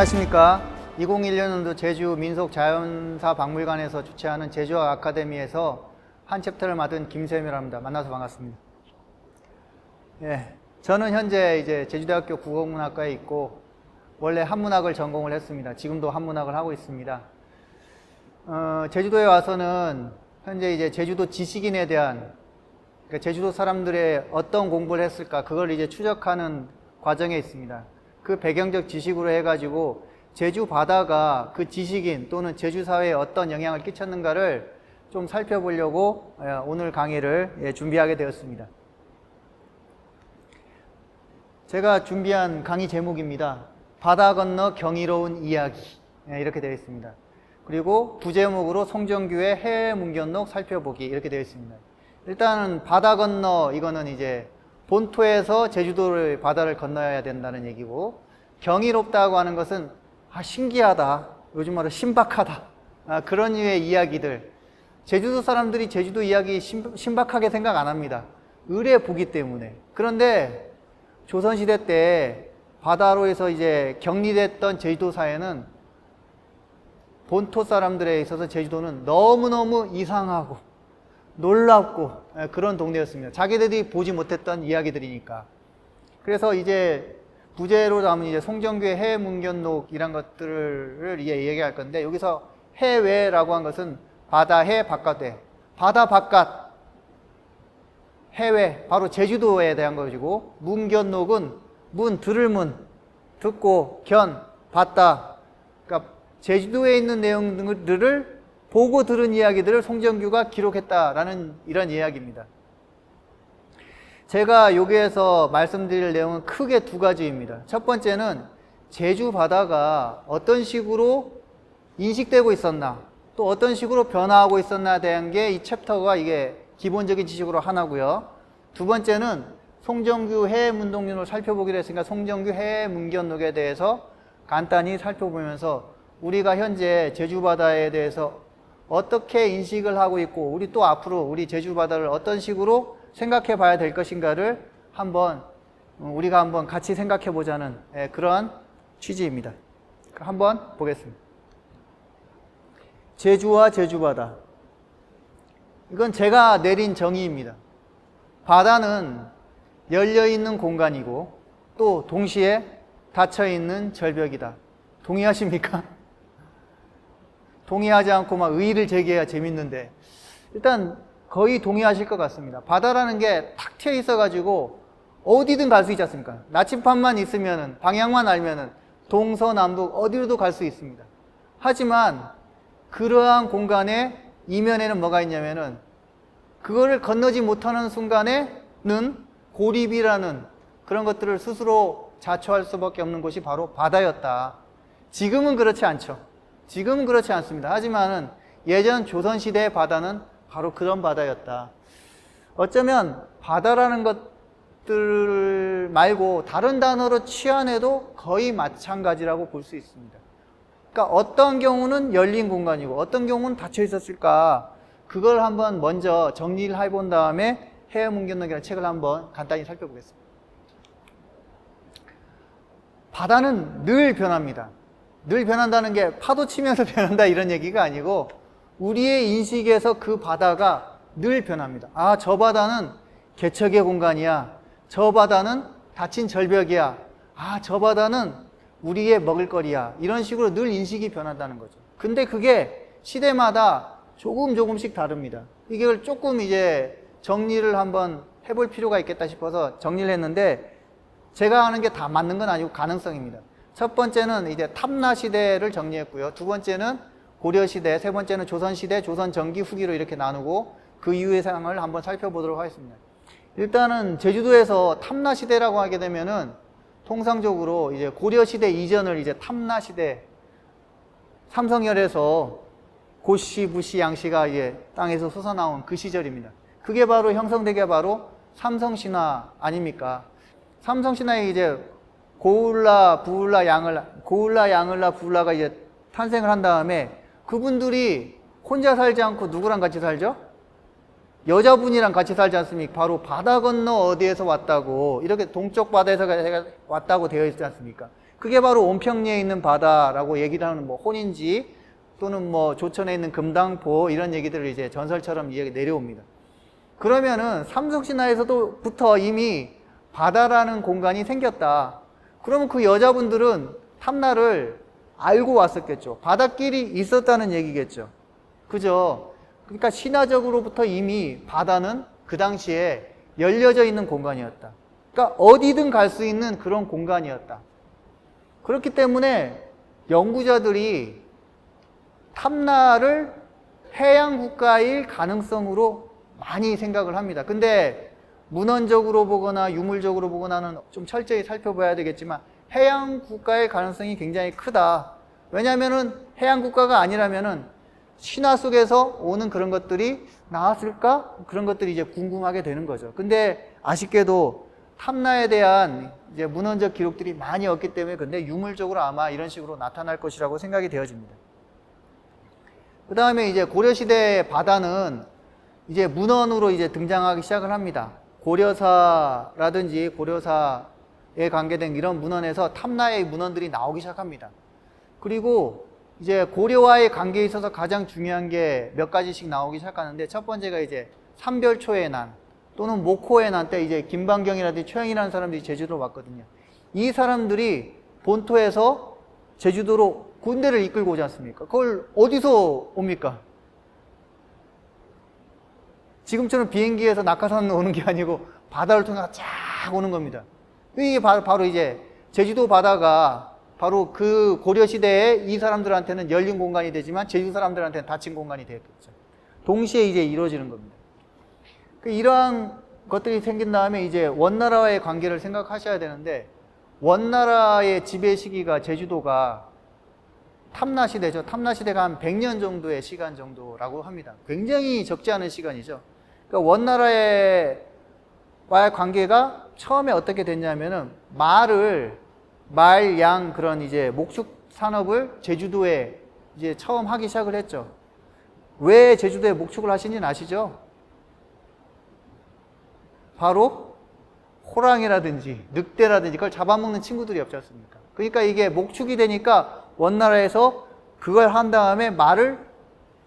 안녕하십니까. 2021년도 제주 민속자연사 박물관에서 주최하는 제주학 아카데미에서 한 챕터를 맡은 김세미라고 합니다. 만나서 반갑습니다. 예, 저는 현재 이제 제주대학교 국어문학과에 있고 원래 한문학을 전공을 했습니다. 지금도 한문학을 하고 있습니다. 제주도에 와서는 현재 이제 제주도 지식인에 대한, 그러니까 제주도 사람들의 어떤 공부를 했을까 그걸 이제 추적하는 과정에 있습니다. 그 배경적 지식으로 해가지고 제주 바다가 그 지식인 또는 제주 사회에 어떤 영향을 끼쳤는가를 좀 살펴보려고 오늘 강의를 준비하게 되었습니다. 제가 준비한 강의 제목입니다. 바다 건너 경이로운 이야기, 이렇게 되어 있습니다. 그리고 부제목으로 송정규의 해외 문견록 살펴보기, 이렇게 되어 있습니다. 일단은 바다 건너, 이거는 이제 본토에서 제주도를 바다를 건너야 된다는 얘기고, 경이롭다고 하는 것은 신기하다, 요즘 말로 신박하다, 그런 류의 이야기들. 제주도 사람들이 제주도 이야기 신박하게 생각 안 합니다. 의례 보기 때문에. 그런데 조선시대 때 바다로에서 이제 격리됐던 제주도 사회는 본토 사람들에 있어서 제주도는 너무너무 이상하고 놀랍고 그런 동네였습니다. 자기들이 보지 못했던 이야기들이니까. 그래서 이제 부제로 담은 이제 송정규의 해외 문견록이란 것들을 얘기할 건데, 여기서 해외라고 한 것은 바다 해 바깥에, 바다 바깥 해외, 바로 제주도에 대한 것이고, 문견록은 문, 들을 문, 듣고 견, 봤다. 그러니까 제주도에 있는 내용들을 보고 들은 이야기들을 송정규가 기록했다라는 이런 이야기입니다. 제가 여기에서 말씀드릴 내용은 크게 두 가지입니다. 첫 번째는 제주 바다가 어떤 식으로 인식되고 있었나, 또 어떤 식으로 변화하고 있었나에 대한 게 이 챕터가 이게 기본적인 지식으로 하나고요. 두 번째는 송정규 해외 문동론을 살펴보기로 했으니까 송정규 해외 문견록에 대해서 간단히 살펴보면서 우리가 현재 제주 바다에 대해서 어떻게 인식을 하고 있고, 우리 또 앞으로 우리 제주 바다를 어떤 식으로 생각해 봐야 될 것인가를 우리가 한번 같이 생각해 보자는 그런 취지입니다. 한번 보겠습니다. 제주와 제주바다. 이건 제가 내린 정의입니다. 바다는 열려있는 공간이고 또 동시에 닫혀있는 절벽이다. 동의하십니까? 동의하지 않고 막 의의를 제기해야 재밌는데, 일단 거의 동의하실 것 같습니다. 바다라는 게 탁 트여 있어가지고 어디든 갈 수 있지 않습니까? 나침반만 있으면은, 방향만 알면은 동서남북 어디로도 갈 수 있습니다. 하지만 그러한 공간의 이면에는 뭐가 있냐면은, 그거를 건너지 못하는 순간에는 고립이라는 그런 것들을 스스로 자초할 수밖에 없는 곳이 바로 바다였다. 지금은 그렇지 않죠. 지금은 그렇지 않습니다. 하지만은 예전 조선시대의 바다는 바로 그런 바다였다. 어쩌면 바다라는 것들 말고 다른 단어로 취한해도 거의 마찬가지라고 볼 수 있습니다. 그러니까 어떤 경우는 열린 공간이고 어떤 경우는 닫혀 있었을까, 그걸 한번 먼저 정리를 해본 다음에 해외 문견록이라는 책을 한번 간단히 살펴보겠습니다. 바다는 늘 변합니다. 늘 변한다는 게 파도 치면서 변한다 이런 얘기가 아니고, 우리의 인식에서 그 바다가 늘 변합니다. 아, 저 바다는 개척의 공간이야. 저 바다는 닫힌 절벽이야. 아, 저 바다는 우리의 먹을거리야. 이런 식으로 늘 인식이 변한다는 거죠. 근데 그게 시대마다 조금씩 다릅니다. 이걸 조금 이제 정리를 한번 해볼 필요가 있겠다 싶어서 정리를 했는데, 제가 하는 게 다 맞는 건 아니고 가능성입니다. 첫 번째는 이제 탐나 시대를 정리했고요. 두 번째는 고려 시대, 세 번째는 조선 시대, 조선 전기 후기로 이렇게 나누고 그 이후의 상황을 한번 살펴보도록 하겠습니다. 일단은 제주도에서 탐나 시대라고 하게 되면은 통상적으로 이제 고려 시대 이전을 이제 탐나 시대, 삼성열에서 고씨, 부씨, 양씨가 이제 땅에서 솟아나온 그 시절입니다. 그게 바로 형성된 게 바로 삼성신화 아닙니까? 삼성신화에 이제 고을라, 부을라, 양을라, 고을라, 양을라, 부을라가 이제 탄생을 한 다음에 그분들이 혼자 살지 않고 누구랑 같이 살죠? 여자분이랑 같이 살지 않습니까? 바로 바다 건너 어디에서 왔다고, 이렇게 동쪽 바다에서 왔다고 되어 있지 않습니까? 그게 바로 온평리에 있는 바다라고 얘기를 하는 뭐 혼인지 또는 뭐 조천에 있는 금당포 이런 얘기들을 이제 전설처럼 이야기 내려옵니다. 그러면은 삼성신화에서도부터 이미 바다라는 공간이 생겼다. 그러면 그 여자분들은 탐나를 알고 왔었겠죠. 바닷길이 있었다는 얘기겠죠. 그죠? 그러니까 신화적으로부터 이미 바다는 그 당시에 열려져 있는 공간이었다. 그러니까 어디든 갈 수 있는 그런 공간이었다. 그렇기 때문에 연구자들이 탐나를 해양 국가일 가능성으로 많이 생각을 합니다. 근데 문헌적으로 보거나 유물적으로 보거나는 좀 철저히 살펴봐야 되겠지만 해양 국가의 가능성이 굉장히 크다. 왜냐하면은 해양 국가가 아니라면은 신화 속에서 오는 그런 것들이 나왔을까? 그런 것들이 이제 궁금하게 되는 거죠. 근데 아쉽게도 탐나에 대한 이제 문헌적 기록들이 많이 없기 때문에 근데 유물적으로 아마 이런 식으로 나타날 것이라고 생각이 되어집니다. 그 다음에 이제 고려시대의 바다는 이제 문헌으로 이제 등장하기 시작을 합니다. 고려사라든지 고려사에 관계된 이런 문헌에서 탐나의 문헌들이 나오기 시작합니다. 그리고 이제 고려와의 관계에 있어서 가장 중요한 게 몇 가지씩 나오기 시작하는데 첫 번째가 이제 삼별초의 난 또는 목호의 난 때 이제 김방경이라든지 최영이라는 사람들이 제주도로 왔거든요. 이 사람들이 본토에서 제주도로 군대를 이끌고 오지 않습니까? 그걸 어디서 옵니까? 지금처럼 비행기에서 낙하산 오는 게 아니고 바다를 통해서 쫙 오는 겁니다. 이게 바로 이제 제주도 바다가 바로 그 고려시대에 이 사람들한테는 열린 공간이 되지만 제주 사람들한테는 닫힌 공간이 되었겠죠. 동시에 이제 이루어지는 겁니다. 이러한 것들이 생긴 다음에 이제 원나라와의 관계를 생각하셔야 되는데 원나라의 지배 시기가 제주도가 탐나 시대죠. 탐나 시대가 한 100년 정도의 시간 정도라고 합니다. 굉장히 적지 않은 시간이죠. 그러니까 원나라와의 관계가 처음에 어떻게 됐냐면은 말, 양 그런 이제 목축 산업을 제주도에 이제 처음 하기 시작을 했죠. 왜 제주도에 목축을 하신지는 아시죠? 바로 호랑이라든지 늑대라든지 그걸 잡아먹는 친구들이 없지 않습니까? 그러니까 이게 목축이 되니까 원나라에서 그걸 한 다음에 말을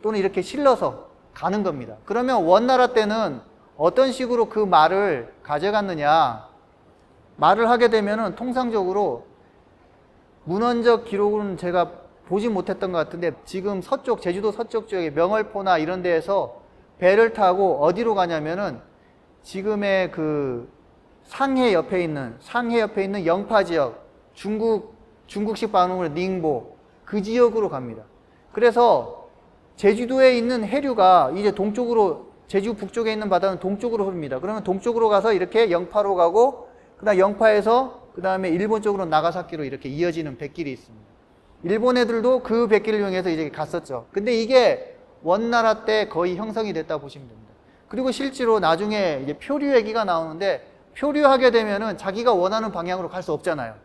또는 이렇게 실러서 가는 겁니다. 그러면 원나라 때는 어떤 식으로 그 말을 가져갔느냐? 말을 하게 되면은 통상적으로 문헌적 기록은 제가 보지 못했던 것 같은데 지금 서쪽, 제주도 서쪽 지역의 명월포나 이런 데에서 배를 타고 어디로 가냐면은 지금의 그 상해 옆에 있는 영파 지역, 중국식 발음으로 닝보, 그 지역으로 갑니다. 그래서 제주도에 있는 해류가 이제 동쪽으로, 제주 북쪽에 있는 바다는 동쪽으로 흐릅니다. 그러면 동쪽으로 가서 이렇게 영파로 가고, 그 다음 영파에서 그 다음에 일본 쪽으로 나가사키로 이렇게 이어지는 뱃길이 있습니다. 일본 애들도 그 뱃길을 이용해서 이제 갔었죠. 근데 이게 원나라 때 거의 형성이 됐다고 보시면 됩니다. 그리고 실제로 나중에 이제 표류 얘기가 나오는데 표류하게 되면은 자기가 원하는 방향으로 갈 수 없잖아요.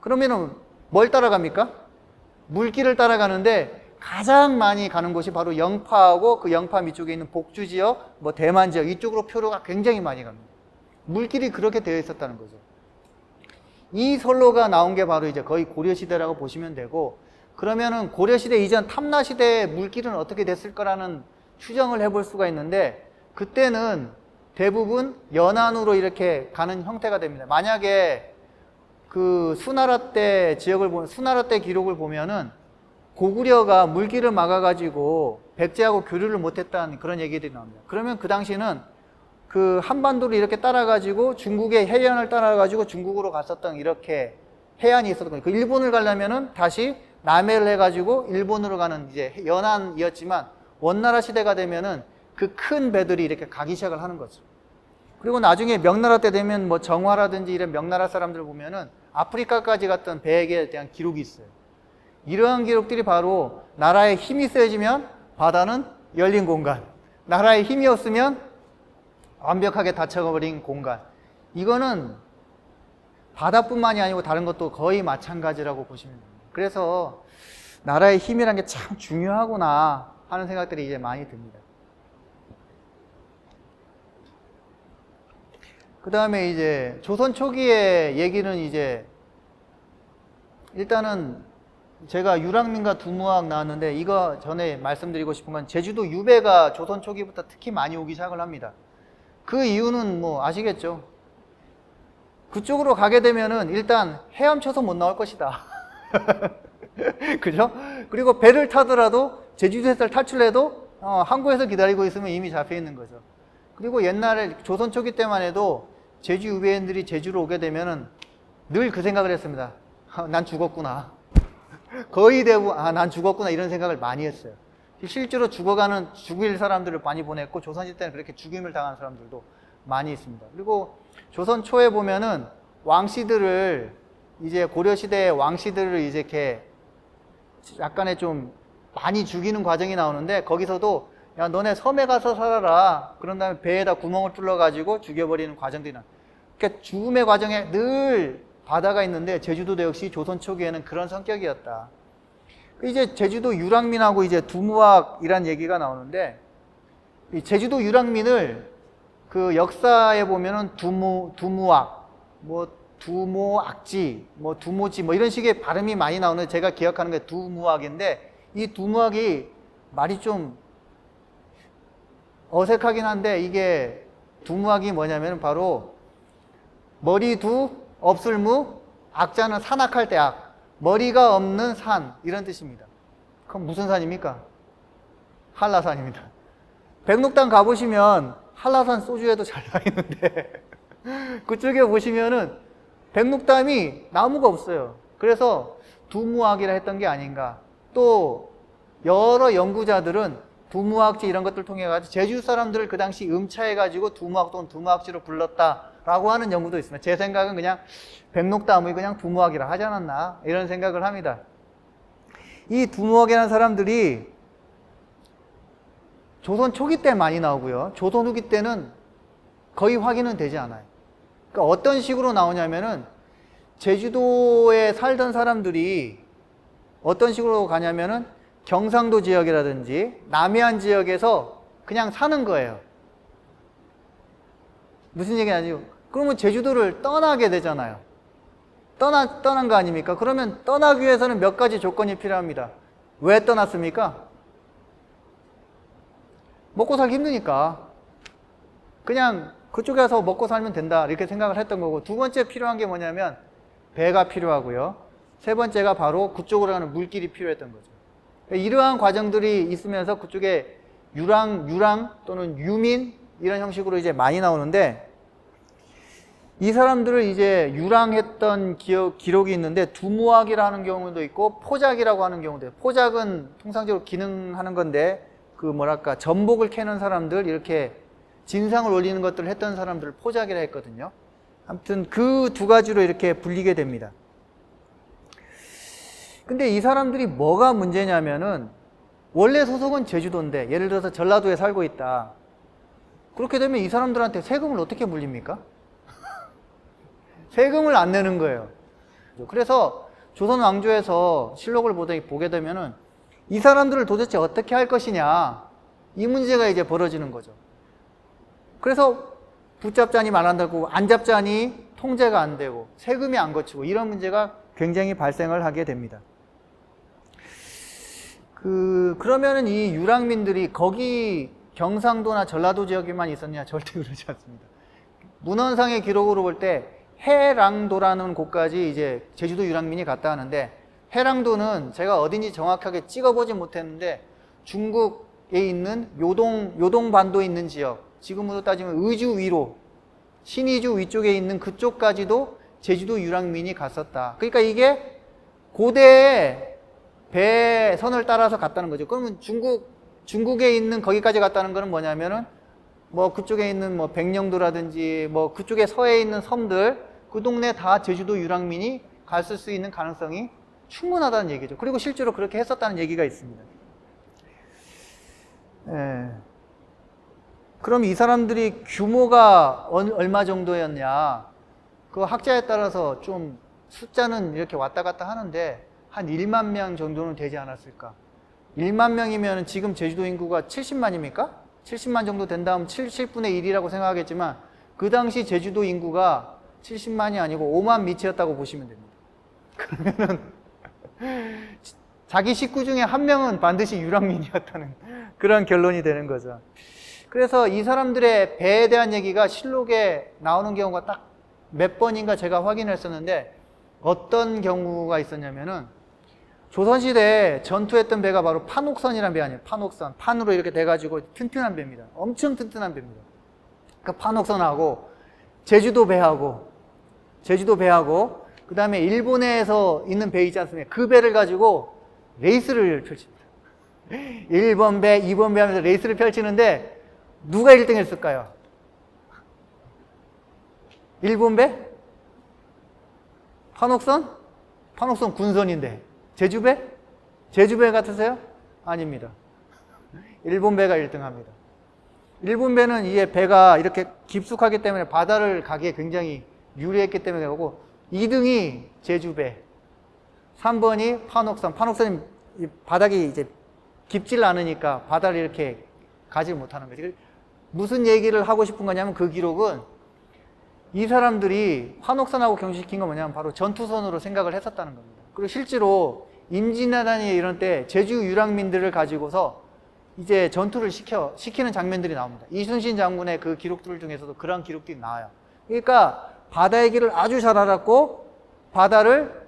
그러면은 뭘 따라갑니까? 물길을 따라가는데 가장 많이 가는 곳이 바로 영파하고 그 영파 밑쪽에 있는 복주 지역, 뭐 대만 지역 이쪽으로 표류가 굉장히 많이 갑니다. 물길이 그렇게 되어 있었다는 거죠. 이 선로가 나온 게 바로 이제 거의 고려시대라고 보시면 되고, 그러면은 고려시대 이전 탐나시대의 물길은 어떻게 됐을 거라는 추정을 해볼 수가 있는데, 그때는 대부분 연안으로 이렇게 가는 형태가 됩니다. 만약에 그 수나라 때 수나라 때 기록을 보면은 고구려가 물길을 막아가지고 백제하고 교류를 못했다는 그런 얘기들이 나옵니다. 그러면 그 당시는 그 한반도를 이렇게 따라가지고 중국의 해안을 따라가지고 중국으로 갔었던 이렇게 해안이 있었던 거예요. 그 일본을 가려면은 다시 남해를 해가지고 일본으로 가는 이제 연안이었지만 원나라 시대가 되면은 그 큰 배들이 이렇게 가기 시작을 하는 거죠. 그리고 나중에 명나라 때 되면 뭐 정화라든지 이런 명나라 사람들 보면은 아프리카까지 갔던 배에 대한 기록이 있어요. 이러한 기록들이 바로 나라의 힘이 세지면 바다는 열린 공간, 나라의 힘이 없으면 완벽하게 닫혀버린 공간. 이거는 바다뿐만이 아니고 다른 것도 거의 마찬가지라고 보시면 됩니다. 그래서 나라의 힘이란 게 참 중요하구나 하는 생각들이 이제 많이 듭니다. 그 다음에 이제 조선 초기의 얘기는 이제 일단은 제가 유랑민과 두무학 나왔는데 이거 전에 말씀드리고 싶은 건 제주도 유배가 조선 초기부터 특히 많이 오기 시작을 합니다. 그 이유는 뭐 아시겠죠? 그쪽으로 가게 되면은 일단 헤엄쳐서 못 나올 것이다. 그죠? 그리고 배를 타더라도 제주도에서 탈출해도 항구에서 기다리고 있으면 이미 잡혀 있는 거죠. 그리고 옛날에 조선 초기 때만 해도 제주 유배인들이 제주로 오게 되면은 늘 그 생각을 했습니다. 난 죽었구나. 거의 대부분 난 죽었구나 이런 생각을 많이 했어요. 실제로 죽일 사람들을 많이 보냈고 조선시대 때는 그렇게 죽임을 당한 사람들도 많이 있습니다. 그리고 조선 초에 보면은 왕씨들을 이제 고려시대의 왕씨들을 이제 이렇게 약간의 좀 많이 죽이는 과정이 나오는데 거기서도 야 너네 섬에 가서 살아라. 그런 다음에 배에다 구멍을 뚫어가지고 죽여버리는 과정들이 나와요. 그러니까 죽음의 과정에 늘 바다가 있는데 제주도도 역시 조선 초기에는 그런 성격이었다. 이제 제주도 유랑민하고 이제 두무학이란 얘기가 나오는데 이 제주도 유랑민을 그 역사에 보면은 두무학, 뭐 두모악지, 뭐 두모지 뭐 이런 식의 발음이 많이 나오는데 제가 기억하는 게 두무학인데 이 두무학이 말이 좀 어색하긴 한데 이게 두무학이 뭐냐면 바로 머리 두 없을무 악자는 산악할 때 악 머리가 없는 산 이런 뜻입니다. 그럼 무슨 산입니까? 한라산입니다. 백록당 가보시면 한라산 소주에도 잘 나와 있는데 그쪽에 보시면은 백록담이 나무가 없어요. 그래서 두무학이라 했던 게 아닌가. 또 여러 연구자들은 두무학지 이런 것들 통해 가지고 제주 사람들을 그 당시 음차해 가지고 두무학 또는 두무학지로 불렀다라고 하는 연구도 있습니다. 제 생각은 그냥 백록담이 그냥 두무학이라 하지 않았나 이런 생각을 합니다. 이 두무학이라는 사람들이 조선 초기 때 많이 나오고요. 조선 후기 때는 거의 확인은 되지 않아요. 그러니까 어떤 식으로 나오냐면은 제주도에 살던 사람들이 어떤 식으로 가냐면은 경상도 지역이라든지 남해안 지역에서 그냥 사는 거예요. 무슨 얘기냐면 그러면 제주도를 떠나게 되잖아요. 떠난 거 아닙니까? 그러면 떠나기 위해서는 몇 가지 조건이 필요합니다. 왜 떠났습니까? 먹고 살기 힘드니까. 그냥 그쪽에 가서 먹고 살면 된다 이렇게 생각을 했던 거고 두 번째 필요한 게 뭐냐면 배가 필요하고요. 세 번째가 바로 그쪽으로 가는 물길이 필요했던 거죠. 이러한 과정들이 있으면서 그쪽에 유랑 또는 유민 이런 형식으로 이제 많이 나오는데 이 사람들을 이제 유랑했던 기록이 있는데 두무학이라는 경우도 있고 포작이라고 하는 경우도 있고 포작은 통상적으로 기능하는 건데 그 뭐랄까 전복을 캐는 사람들 이렇게 진상을 올리는 것들을 했던 사람들을 포작이라 했거든요. 아무튼 그 두 가지로 이렇게 불리게 됩니다. 근데 이 사람들이 뭐가 문제냐면은 원래 소속은 제주도인데 예를 들어서 전라도에 살고 있다. 그렇게 되면 이 사람들한테 세금을 어떻게 물립니까? 세금을 안 내는 거예요. 그래서 조선 왕조에서 실록을 보게 되면은 이 사람들을 도대체 어떻게 할 것이냐 이 문제가 이제 벌어지는 거죠. 그래서 붙잡자니 말한다고 안 잡자니 통제가 안 되고 세금이 안 거치고 이런 문제가 굉장히 발생을 하게 됩니다. 그러면은 이 유랑민들이 거기 경상도나 전라도 지역에만 있었냐? 절대 그러지 않습니다. 문헌상의 기록으로 볼 때 해랑도라는 곳까지 이제 제주도 유랑민이 갔다 하는데 해랑도는 제가 어딘지 정확하게 찍어보지 못했는데 중국에 있는 요동반도에 있는 지역 지금으로 따지면 의주 위로 신의주 위쪽에 있는 그쪽까지도 제주도 유랑민이 갔었다. 그러니까 이게 고대에 배선을 따라서 갔다는 거죠. 그러면 중국에 있는 거기까지 갔다는 거는 뭐냐면은 뭐 그쪽에 있는 뭐 백령도라든지 뭐 그쪽에 서해 있는 섬들 그 동네 다 제주도 유랑민이 갔을 수 있는 가능성이 충분하다는 얘기죠. 그리고 실제로 그렇게 했었다는 얘기가 있습니다. 예. 그럼 이 사람들이 규모가 얼마 정도였냐? 그 학자에 따라서 좀 숫자는 이렇게 왔다 갔다 하는데 한 1만 명 정도는 되지 않았을까? 1만 명이면 지금 제주도 인구가 70만입니까? 70만 정도 된다면 70분의 1이라고 생각하겠지만 그 당시 제주도 인구가 70만이 아니고 5만 미치였다고 보시면 됩니다. 그러면은 자기 식구 중에 한 명은 반드시 유랑민이었다는 그런 결론이 되는 거죠. 그래서 이 사람들의 배에 대한 얘기가 실록에 나오는 경우가 딱 몇 번인가 제가 확인했었는데, 어떤 경우가 있었냐면은 조선시대에 전투했던 배가 바로 판옥선이라는 배 아니에요. 판옥선. 판으로 이렇게 돼가지고 튼튼한 배입니다. 엄청 튼튼한 배입니다. 그 판옥선하고 제주도 배하고 그 다음에 일본에서 있는 배 있지 않습니까? 그 배를 가지고 레이스를 펼칩니다. 1번 배, 2번 배 하면서 레이스를 펼치는데 누가 1등 했을까요? 일본 배? 판옥선? 판옥선 군선인데. 제주배? 제주배 같으세요? 아닙니다. 일본 배가 1등 합니다. 일본 배는 이게 배가 이렇게 깊숙하기 때문에 바다를 가기에 굉장히 유리했기 때문에 그러고, 2등이 제주배, 3번이 판옥선. 판옥선이 바닥이 이제 깊질 않으니까 바다를 이렇게 가지 못하는 거지. 무슨 얘기를 하고 싶은 거냐면, 그 기록은 이 사람들이 판옥선하고 경시시킨 건 뭐냐면 바로 전투선으로 생각을 했었다는 겁니다. 그리고 실제로 임진왜란이 이런 때 제주 유랑민들을 가지고서 이제 전투를 시키는 장면들이 나옵니다. 이순신 장군의 그 기록들 중에서도 그런 기록들이 나와요. 그러니까 바다의 길을 아주 잘 알았고 바다를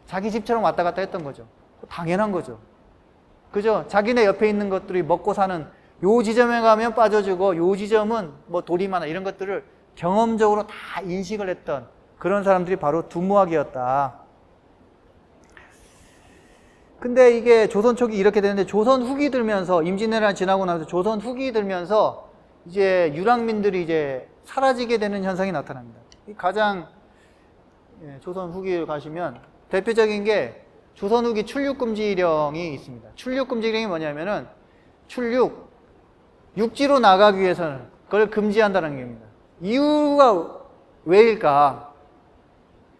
자기 집처럼 왔다 갔다 했던 거죠. 당연한 거죠. 그죠? 자기네 옆에 있는 것들이 먹고 사는, 요 지점에 가면 빠져주고 요 지점은 뭐 돌이 많아, 이런 것들을 경험적으로 다 인식을 했던 그런 사람들이 바로 두무학이었다. 근데 이게 조선 초기 이렇게 되는데, 조선 후기 들면서, 임진왜란 지나고 나서 조선 후기 들면서 이제 유랑민들이 이제 사라지게 되는 현상이 나타납니다. 가장 조선 후기를 가시면 대표적인 게 조선 후기 출육금지령이 있습니다. 출육금지령이 뭐냐면은 육지로 나가기 위해서는 그걸 금지한다는 겁니다. 이유가 왜일까?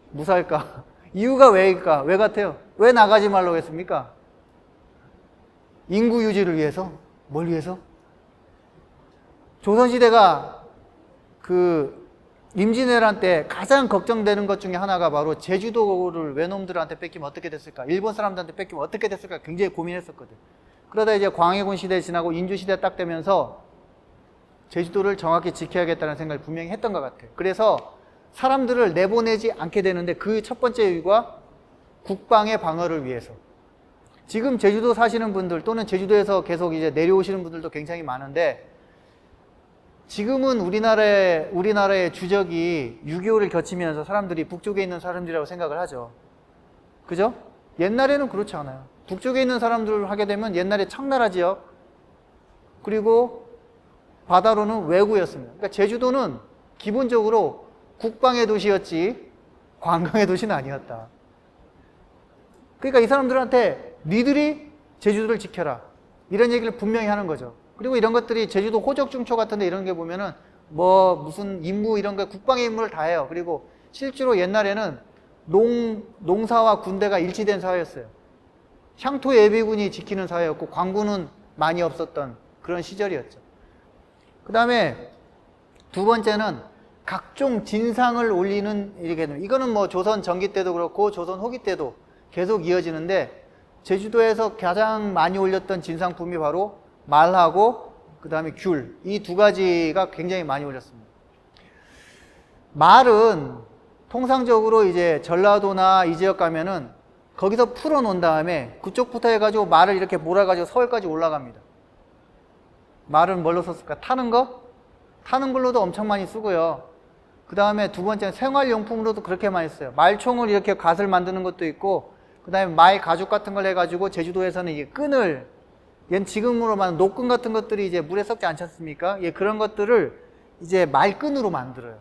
무사일까? 이유가 왜일까? 왜 같아요? 왜 나가지 말라고 했습니까? 인구 유지를 위해서? 뭘 위해서? 조선시대가 그 임진왜란 때 가장 걱정되는 것 중에 하나가 바로 제주도를 외놈들한테 뺏기면 어떻게 됐을까? 일본 사람들한테 뺏기면 어떻게 됐을까? 굉장히 고민했었거든. 그러다 이제 광해군 시대 지나고 인주 시대 딱 되면서 제주도를 정확히 지켜야겠다는 생각을 분명히 했던 것 같아요. 그래서 사람들을 내보내지 않게 되는데, 그 첫 번째 이유가 국방의 방어를 위해서. 지금 제주도 사시는 분들 또는 제주도에서 계속 이제 내려오시는 분들도 굉장히 많은데, 지금은 우리나라의 주적이 6.25를 거치면서 사람들이 북쪽에 있는 사람들이라고 생각을 하죠. 그죠? 옛날에는 그렇지 않아요. 북쪽에 있는 사람들을 하게 되면 옛날에 청나라 지역, 그리고 바다로는 외구였습니다. 그러니까 제주도는 기본적으로 국방의 도시였지 관광의 도시는 아니었다. 그러니까 이 사람들한테 니들이 제주도를 지켜라, 이런 얘기를 분명히 하는 거죠. 그리고 이런 것들이 제주도 호적중초 같은데 이런 게 보면은 뭐 무슨 임무 이런 거 국방의 임무를 다 해요. 그리고 실제로 옛날에는 농사와 군대가 일치된 사회였어요. 향토 예비군이 지키는 사회였고 관군은 많이 없었던 그런 시절이었죠. 그 다음에 두 번째는 각종 진상을 올리는 일이거든요. 이거는 뭐 조선 전기 때도 그렇고 조선 후기 때도 계속 이어지는데, 제주도에서 가장 많이 올렸던 진상품이 바로 말하고 그 다음에 귤, 이 두 가지가 굉장히 많이 올렸습니다. 말은 통상적으로 이제 전라도나 이 지역 가면은 거기서 풀어놓은 다음에 그쪽부터 해가지고 말을 이렇게 몰아가지고 서울까지 올라갑니다. 말은 뭘로 썼을까? 타는 거? 타는 걸로도 엄청 많이 쓰고요. 그 다음에 두 번째는 생활용품으로도 그렇게 많이 써요. 말총을 이렇게 갓을 만드는 것도 있고, 그 다음에 말 가죽 같은 걸 해가지고 제주도에서는 이게 끈을, 얘는 지금으로 말하는 노끈 같은 것들이 이제 물에 썩지 않지 않습니까? 예, 그런 것들을 이제 말끈으로 만들어요.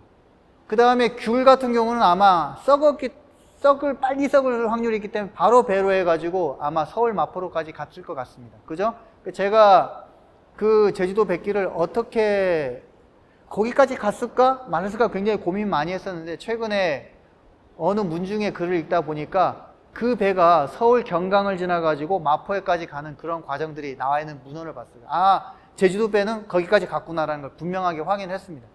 그 다음에 귤 같은 경우는 아마 빨리 썩을 확률이 있기 때문에 바로 배로 해가지고 아마 서울 마포로까지 갔을 것 같습니다. 그죠? 제가 그 제주도 뱃길을 어떻게 거기까지 갔을까 말았을까 굉장히 고민 많이 했었는데, 최근에 어느 문중의 글을 읽다 보니까 그 배가 서울 경강을 지나가지고 마포에까지 가는 그런 과정들이 나와 있는 문헌을 봤어요. 아, 제주도 배는 거기까지 갔구나라는 걸 분명하게 확인했습니다.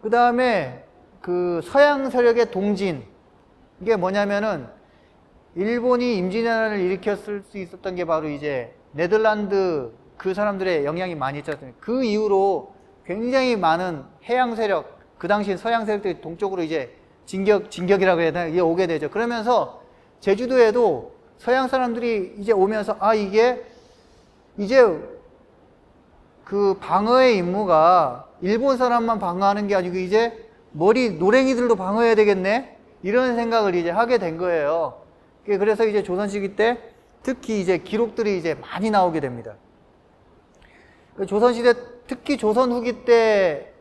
그 다음에 그 서양 세력의 동진, 이게 뭐냐면은 일본이 임진왜란을 일으켰을 수 있었던 게 바로 이제 네덜란드 그 사람들의 영향이 많이 있었거든요. 그 이후로 굉장히 많은 해양 세력, 그 당시 서양 세력들이 동쪽으로 이제 진격이라고 해야 되나? 이게 오게 되죠. 그러면서 제주도에도 서양 사람들이 이제 오면서 이게 이제 그 방어의 임무가 일본 사람만 방어하는 게 아니고 이제 노랭이들도 방어해야 되겠네? 이런 생각을 이제 하게 된 거예요. 그래서 이제 조선시기 때 특히 이제 기록들이 이제 많이 나오게 됩니다. 조선시대, 특히 조선 후기 때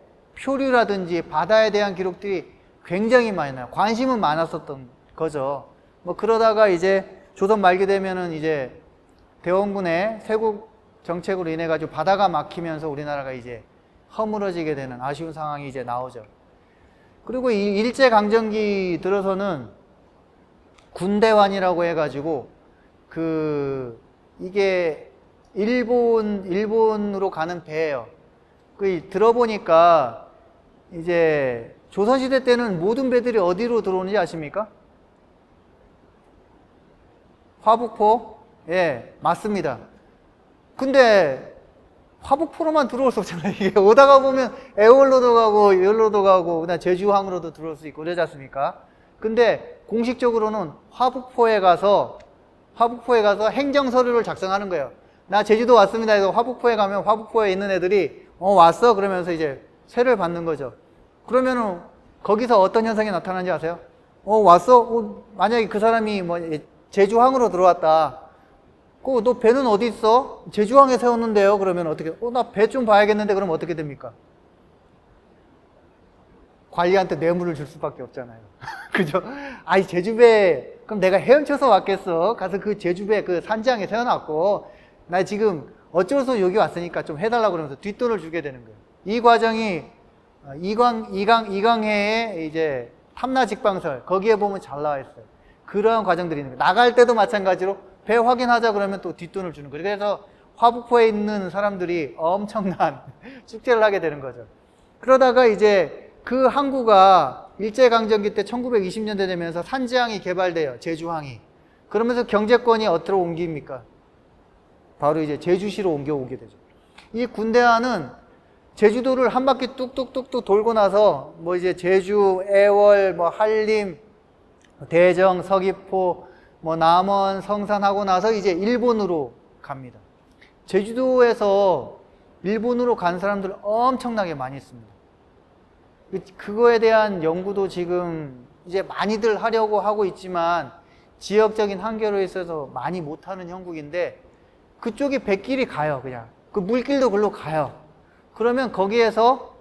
표류라든지 바다에 대한 기록들이 굉장히 많이 나요. 관심은 많았었던 거죠. 그러다가 이제 조선 말기 되면은 이제 대원군의 세국 정책으로 인해 가지고 바다가 막히면서 우리나라가 이제 허물어지게 되는 아쉬운 상황이 이제 나오죠. 그리고 이 일제강점기 들어서는 군대환이라고 해가지고 이게 일본으로 가는 배예요. 들어보니까 이제 조선시대 때는 모든 배들이 어디로 들어오는지 아십니까? 화북포? 예, 맞습니다. 근데 화북포로만 들어올 수 없잖아요. 이게 오다가 보면 애월로도 가고 열로도 가고 그다음 제주항으로도 들어올 수 있고 그러지 않습니까? 근데 공식적으로는 화북포에 가서 행정 서류를 작성하는 거예요. 나 제주도 왔습니다 해서 화북포에 가면 화북포에 있는 애들이 왔어? 그러면서 이제 세를 받는 거죠. 그러면은 거기서 어떤 현상이 나타나는지 아세요? 왔어? 만약에 그 사람이 제주항으로 들어왔다. 너 배는 어디 있어? 제주항에 세웠는데요. 그러면 어떻게? 나 배 좀 봐야겠는데 그러면 어떻게 됩니까? 관리한테 뇌물을 줄 수밖에 없잖아요. 그죠? 제주배, 그럼 내가 헤엄쳐서 왔겠어? 가서 그 제주배 그 산지항에 세워놨고, 나 지금 어쩔 수 없이 여기 왔으니까 좀 해달라고 그러면서 뒷돈을 주게 되는 거예요. 이 과정이 이강해의 이제 탐라직방설, 거기에 보면 잘 나와 있어요. 그러한 과정들이 있는 거예요. 나갈 때도 마찬가지로 배 확인하자 그러면 또 뒷돈을 주는 거예요. 그래서 화북포에 있는 사람들이 엄청난 축제를 하게 되는 거죠. 그러다가 이제 그 항구가 일제강점기 때 1920년대 되면서 산지항이 개발돼요. 제주항이. 그러면서 경제권이 어디로 옮깁니까? 바로 이제 제주시로 옮겨오게 되죠. 이 군대안은 제주도를 한 바퀴 뚝뚝뚝뚝 돌고 나서 이제 제주, 애월, 한림, 대정, 서귀포, 남원, 성산하고 나서 이제 일본으로 갑니다. 제주도에서 일본으로 간 사람들 엄청나게 많이 있습니다. 그거에 대한 연구도 지금 이제 많이들 하려고 하고 있지만 지역적인 한계로 있어서 많이 못하는 형국인데 그쪽이 백길이 가요. 그냥 그 물길도 글로 가요. 그러면 거기에서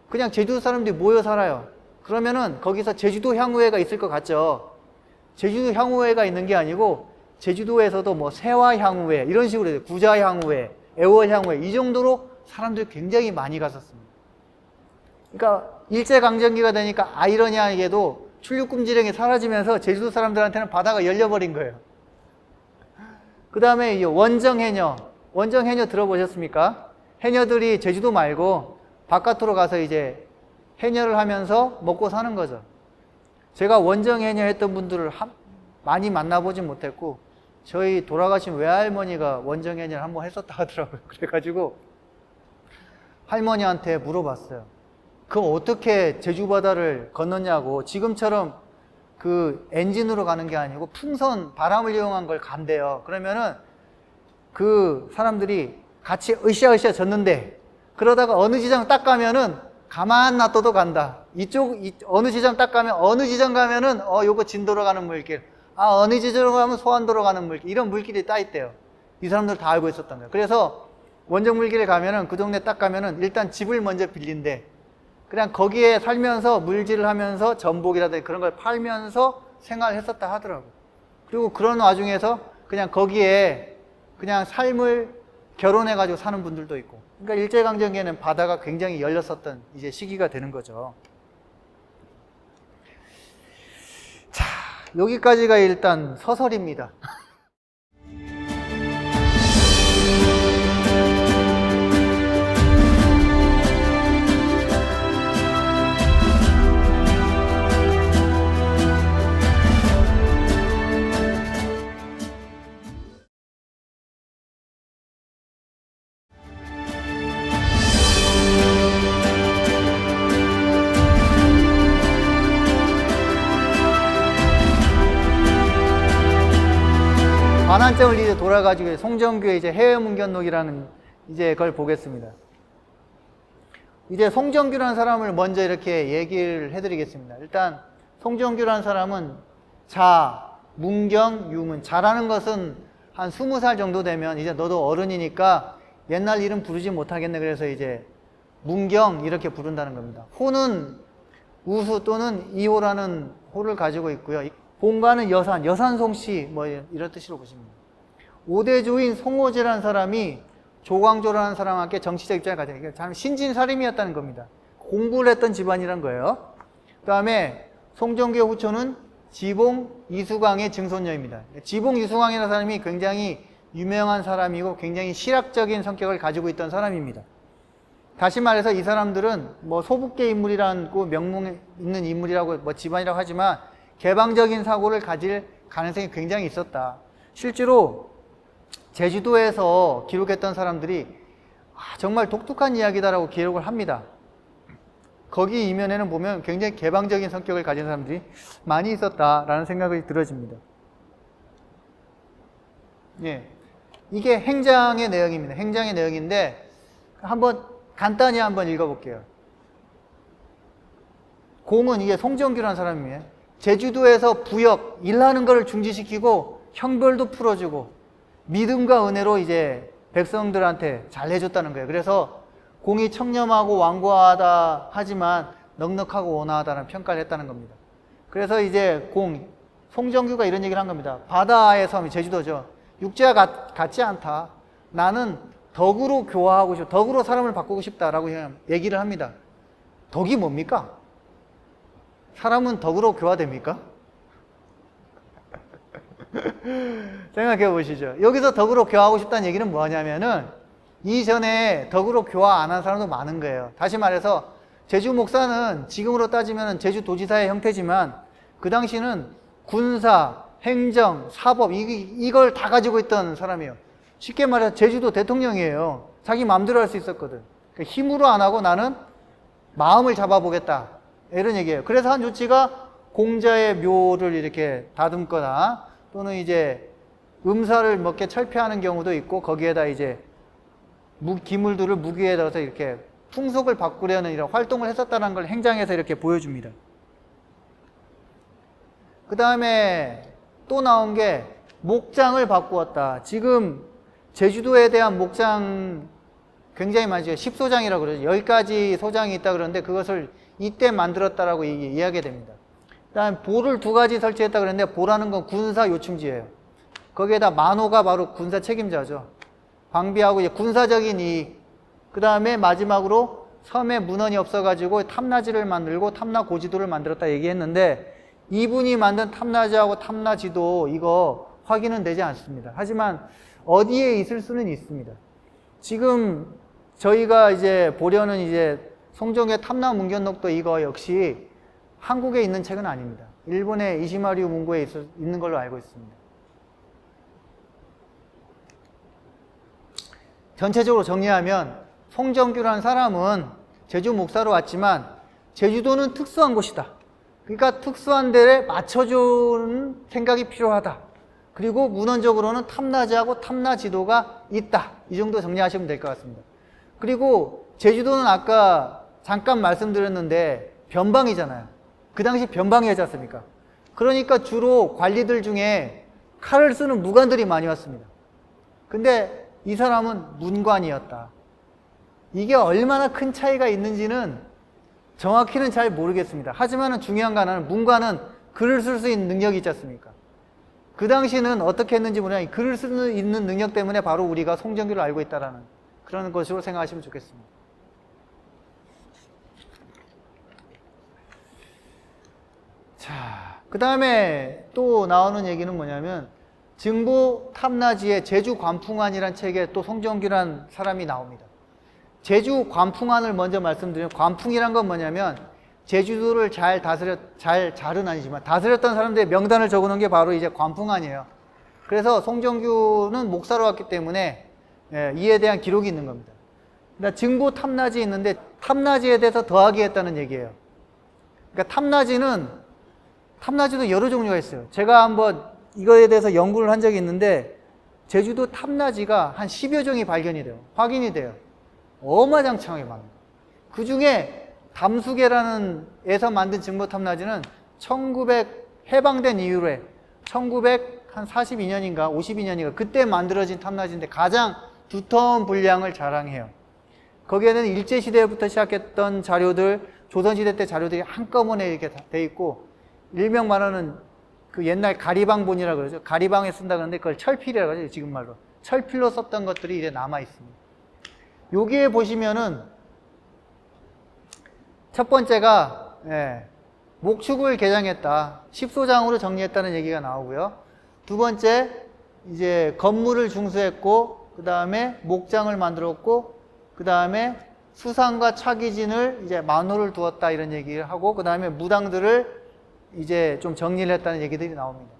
그냥 제주도 사람들이 모여 살아요. 그러면은 거기서 제주도 향후회가 있을 것 같죠. 제주도 향후회가 있는 게 아니고 제주도에서도 세화 향후회 이런 식으로 해요. 구자 향후회, 애월 향후회 이 정도로 사람들이 굉장히 많이 갔었습니다. 그러니까 일제강점기가 되니까 아이러니하게도 출육금지령이 사라지면서 제주도 사람들한테는 바다가 열려버린 거예요. 그 다음에 원정해녀 들어보셨습니까? 해녀들이 제주도 말고 바깥으로 가서 이제 해녀를 하면서 먹고 사는 거죠. 제가 원정해녀 했던 분들을 많이 만나보진 못했고 저희 돌아가신 외할머니가 원정해녀를 한번 했었다 하더라고요. 그래가지고 할머니한테 물어봤어요. 그거 어떻게 제주 바다를 건넜냐고. 지금처럼 그 엔진으로 가는 게 아니고 풍선, 바람을 이용한 걸 간대요. 그러면은 그 사람들이 같이 으쌰으쌰 졌는데 그러다가 어느 지점 딱 가면은 가만 놔둬도 간다. 어느 지점 딱 가면 어느 지점 가면은 요거 진도로 가는 물길. 어느 지점으로 가면 소환도로 가는 물길. 이런 물길이 따 있대요. 이 사람들 다 알고 있었던 거예요. 그래서 원정 물길에 가면은 그 동네 딱 가면은 일단 집을 먼저 빌린대. 그냥 거기에 살면서 물질을 하면서 전복이라든지 그런 걸 팔면서 생활했었다 하더라고요. 그리고 그런 와중에서 그냥 거기에 그냥 삶을 결혼해가지고 사는 분들도 있고. 그러니까 일제강점기에는 바다가 굉장히 열렸었던 이제 시기가 되는 거죠. 자, 여기까지가 일단 서설입니다. 관점을 이제 돌아가지고 송정규의 이제 해외문견록이라는 이제 그걸 보겠습니다. 이제 송정규라는 사람을 먼저 이렇게 얘기를 해드리겠습니다. 일단 송정규라는 사람은 자, 문경, 유문. 자라는 것은 한 20살 정도 되면 이제 너도 어른이니까 옛날 이름 부르지 못하겠네. 그래서 이제 문경 이렇게 부른다는 겁니다. 호는 우수 또는 이호라는 호를 가지고 있고요. 본가는 여산, 여산송씨 뭐 이런 뜻으로 보시면 됩니다. 오대조인 송호제라는 사람이 조광조라는 사람과 함께 정치적 입장을 가져요. 참 신진사림이었다는 겁니다. 공부를 했던 집안이란 거예요. 그 다음에 송정규의 후초는 지봉 이수광의 증손녀입니다. 지봉 이수광이라는 사람이 굉장히 유명한 사람이고 굉장히 실학적인 성격을 가지고 있던 사람입니다. 다시 말해서 이 사람들은 뭐 소북계 인물이라고 명문 있는 인물이라고 뭐 집안이라고 하지만 개방적인 사고를 가질 가능성이 굉장히 있었다. 실제로 제주도에서 기록했던 사람들이 정말 독특한 이야기다라고 기록을 합니다. 거기 이면에는 보면 굉장히 개방적인 성격을 가진 사람들이 많이 있었다라는 생각이 들어집니다. 예, 이게 행장의 내용입니다. 행장의 내용인데 간단히 한번 읽어볼게요. 공은 이게 송정규라는 사람이에요. 제주도에서 부역, 일하는 것을 중지시키고 형벌도 풀어주고 믿음과 은혜로 이제 백성들한테 잘 해줬다는 거예요. 그래서 공이 청렴하고 완고하다 하지만 넉넉하고 온화하다는 평가를 했다는 겁니다. 그래서 이제 송정규가 이런 얘기를 한 겁니다. 바다의 섬이 제주도죠. 육지와 같지 않다. 나는 덕으로 교화하고 싶다. 덕으로 사람을 바꾸고 싶다라고 얘기를 합니다. 덕이 뭡니까? 사람은 덕으로 교화됩니까? 생각해 보시죠. 여기서 덕으로 교화하고 싶다는 얘기는 뭐냐면은 이전에 덕으로 교화 안 한 사람도 많은 거예요. 다시 말해서 제주 목사는 지금으로 따지면 제주도지사의 형태지만 그 당시는 군사, 행정, 사법 이걸 다 가지고 있던 사람이에요. 쉽게 말해서 제주도 대통령이에요. 자기 마음대로 할 수 있었거든. 그러니까 힘으로 안 하고 나는 마음을 잡아보겠다 이런 얘기예요. 그래서 한 조치가 공자의 묘를 이렇게 다듬거나 또는 이제 음사를 몇 개 철폐하는 경우도 있고 거기에다 이제 기물들을 무기에 넣어서 이렇게 풍속을 바꾸려는 이런 활동을 했었다는 걸 행장에서 이렇게 보여줍니다. 그 다음에 또 나온 게 목장을 바꾸었다. 지금 제주도에 대한 목장 굉장히 많죠. 10소장이라고 그러죠. 10가지 소장이 있다 그러는데 그것을 이때 만들었다라고 이야기가 됩니다. 그 다음에 보를 2가지 설치했다 그랬는데 보라는 건 군사 요충지예요. 거기에다 만호가 바로 군사 책임자죠. 방비하고 이제 군사적인 이익. 그 다음에 마지막으로 섬에 문헌이 없어가지고 탐나지를 만들고 탐나고지도를 만들었다 얘기했는데 이분이 만든 탐나지하고 탐나지도 이거 확인은 되지 않습니다. 하지만 어디에 있을 수는 있습니다. 지금 저희가 이제 보려는 이제 송정의 탐나문견록도 이거 역시 한국에 있는 책은 아닙니다. 일본의 이시마리우 문고에 있는 걸로 알고 있습니다. 전체적으로 정리하면 송정규라는 사람은 제주 목사로 왔지만 제주도는 특수한 곳이다. 그러니까 특수한 데에 맞춰주는 생각이 필요하다. 그리고 문헌적으로는 탐나지하고 탐나지도가 있다. 이 정도 정리하시면 될 것 같습니다. 그리고 제주도는 아까 잠깐 말씀드렸는데 변방이잖아요. 그 당시 변방이었지 않습니까? 그러니까 주로 관리들 중에 칼을 쓰는 무관들이 많이 왔습니다. 근데 이 사람은 문관이었다. 이게 얼마나 큰 차이가 있는지는 정확히는 잘 모르겠습니다. 하지만 중요한 거 하나는 문관은 글을 쓸 수 있는 능력이 있지 않습니까? 그 당시는 어떻게 했는지 모르겠지만 글을 쓸 수 있는 능력 때문에 바로 우리가 송정규를 알고 있다는 그런 것으로 생각하시면 좋겠습니다. 자, 그 다음에 또 나오는 얘기는 뭐냐면 증부 탐나지의 제주 관풍안이라는 책에 또 송정규라는 사람이 나옵니다. 제주 관풍안을 먼저 말씀드리면 관풍이란 건 뭐냐면 제주도를 잘은 아니지만 다스렸던 사람들의 명단을 적어놓은 게 바로 이제 관풍안이에요. 그래서 송정규는 목사로 왔기 때문에 이에 대한 기록이 있는 겁니다. 그러니까 증부 탐나지 있는데 탐나지에 대해서 더하기 했다는 얘기예요. 그러니까 탐나지도 여러 종류가 있어요. 제가 한번 이거에 대해서 연구를 한 적이 있는데 제주도 탐나지가 한 10여 종이 발견이 돼요. 확인이 돼요. 어마장창하게 많은 거예요. 그 중에 담수계라는 에서 만든 증거 탐나지는 1900 해방된 이후에 1942년인가 52년인가 그때 만들어진 탐나지인데 가장 두터운 분량을 자랑해요. 거기에는 일제시대부터 시작했던 자료들, 조선시대 때 자료들이 한꺼번에 이렇게 돼 있고, 일명 말하는 그 옛날 가리방본이라고 그러죠. 가리방에 쓴다 그러는데 그걸 철필이라고 하죠. 지금 말로. 철필로 썼던 것들이 이제 남아 있습니다. 여기에 보시면은 첫 번째가 목축을 개장했다. 10소장으로 정리했다는 얘기가 나오고요. 두 번째, 이제 건물을 중수했고, 그 다음에 목장을 만들었고, 그 다음에 수산과 차기진을 이제 만호를 두었다 이런 얘기를 하고, 그 다음에 무당들을 이제 좀 정리를 했다는 얘기들이 나옵니다.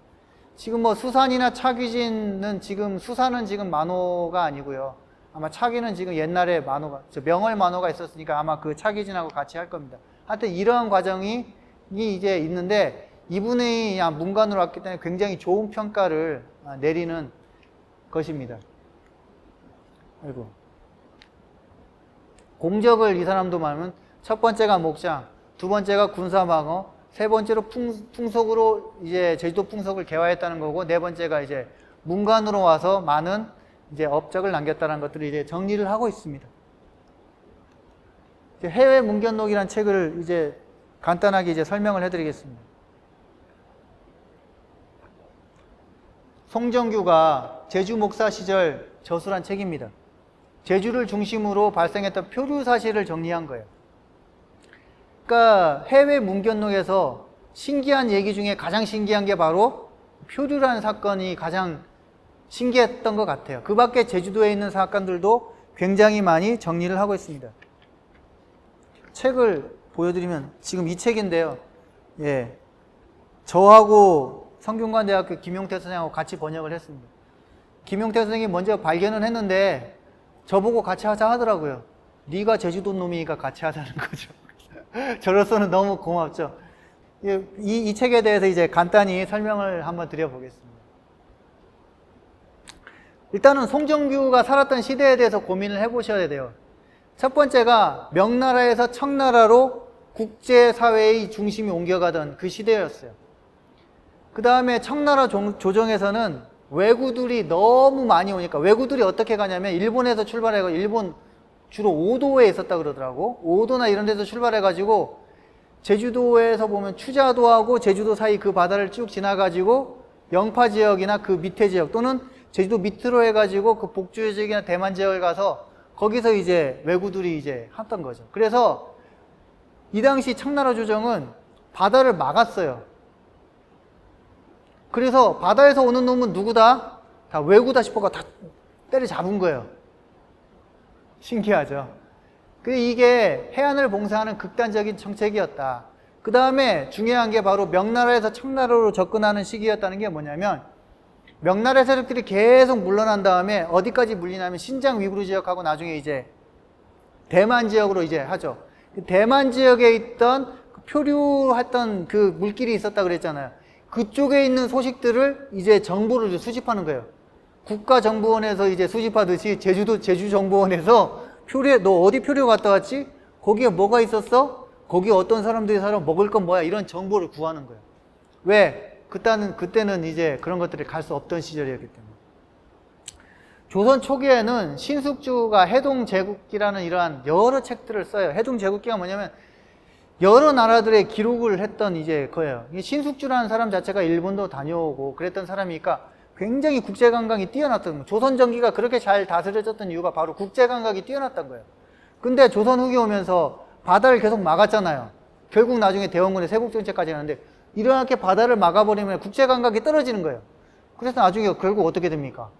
지금 뭐 수산이나 차기진은 지금, 수산은 지금 만호가 아니고요. 아마 차기는 지금 옛날에 만호가, 명월 만호가 있었으니까 아마 그 차기진하고 같이 할 겁니다. 하여튼 이러한 과정이 이제 있는데, 이분이 문관으로 왔기 때문에 굉장히 좋은 평가를 내리는 것입니다. 아이고. 공적을 이 사람도 말하면 첫 번째가 목장, 두 번째가 군사방어, 세 번째로 풍속으로 이제 제주도 풍속을 개화했다는 거고, 네 번째가 이제 문관으로 와서 많은 이제 업적을 남겼다는 것들을 이제 정리를 하고 있습니다. 해외 문견록이라는 책을 이제 간단하게 이제 설명을 해드리겠습니다. 송정규가 제주 목사 시절 저술한 책입니다. 제주를 중심으로 발생했던 표류 사실을 정리한 거예요. 그러니까 해외 문견록에서 신기한 얘기 중에 가장 신기한 게 바로 표류라는 사건이 가장 신기했던 것 같아요. 그 밖에 제주도에 있는 사건들도 굉장히 많이 정리를 하고 있습니다. 책을 보여드리면 지금 이 책인데요. 저하고 성균관대학교 김용태 선생님하고 같이 번역을 했습니다. 김용태 선생님이 먼저 발견은 했는데 저보고 같이 하자 하더라고요. 네가 제주도 놈이니까 같이 하자는 거죠. 저로서는 너무 고맙죠. 이 책에 대해서 이제 간단히 설명을 한번 드려보겠습니다. 일단은 송정규가 살았던 시대에 대해서 고민을 해보셔야 돼요. 첫 번째가 명나라에서 청나라로 국제사회의 중심이 옮겨가던 그 시대였어요. 그 다음에 청나라 조정에서는 왜구들이 너무 많이 오니까, 왜구들이 어떻게 가냐면 일본에서 출발해서, 일본 주로 오도에 있었다 그러더라고. 오도나 이런 데서 출발해가지고 제주도에서 보면 추자도하고 제주도 사이 그 바다를 쭉 지나가지고 영파 지역이나 그 밑에 지역 또는 제주도 밑으로 해가지고 그 복주 지역이나 대만 지역을 가서 거기서 이제 왜구들이 이제 했던 거죠. 그래서 이 당시 청나라 조정은 바다를 막았어요. 그래서 바다에서 오는 놈은 누구다? 다 왜구다 싶어가 다 때려잡은 거예요. 신기하죠. 이게 해안을 봉쇄하는 극단적인 정책이었다. 그 다음에 중요한 게 바로 명나라에서 청나라로 접근하는 시기였다는 게 뭐냐면, 명나라 세력들이 계속 물러난 다음에 어디까지 물리냐면 신장 위구르 지역하고 나중에 이제 대만 지역으로 이제 하죠. 대만 지역에 있던 표류했던 그 물길이 있었다 그랬잖아요. 그쪽에 있는 소식들을 이제 정보를 수집하는 거예요. 국가정보원에서 이제 수집하듯이 제주정보원에서 표류해, 너 어디 표류 갔다 왔지? 거기에 뭐가 있었어? 거기 어떤 사람들이 살아? 먹을 건 뭐야? 이런 정보를 구하는 거예요. 왜? 그때는 이제 그런 것들이 갈 수 없던 시절이었기 때문에. 조선 초기에는 신숙주가 해동제국기라는 이러한 여러 책들을 써요. 해동제국기가 뭐냐면 여러 나라들의 기록을 했던 이제 거예요. 신숙주라는 사람 자체가 일본도 다녀오고 그랬던 사람이니까 굉장히 국제감각이 뛰어났던 거예요. 조선 전기가 그렇게 잘 다스려졌던 이유가 바로 국제감각이 뛰어났던 거예요. 근데 조선 후기 오면서 바다를 계속 막았잖아요. 결국 나중에 대원군의 세국정책까지 하는데, 이렇게 바다를 막아버리면 국제감각이 떨어지는 거예요. 그래서 나중에 결국 어떻게 됩니까?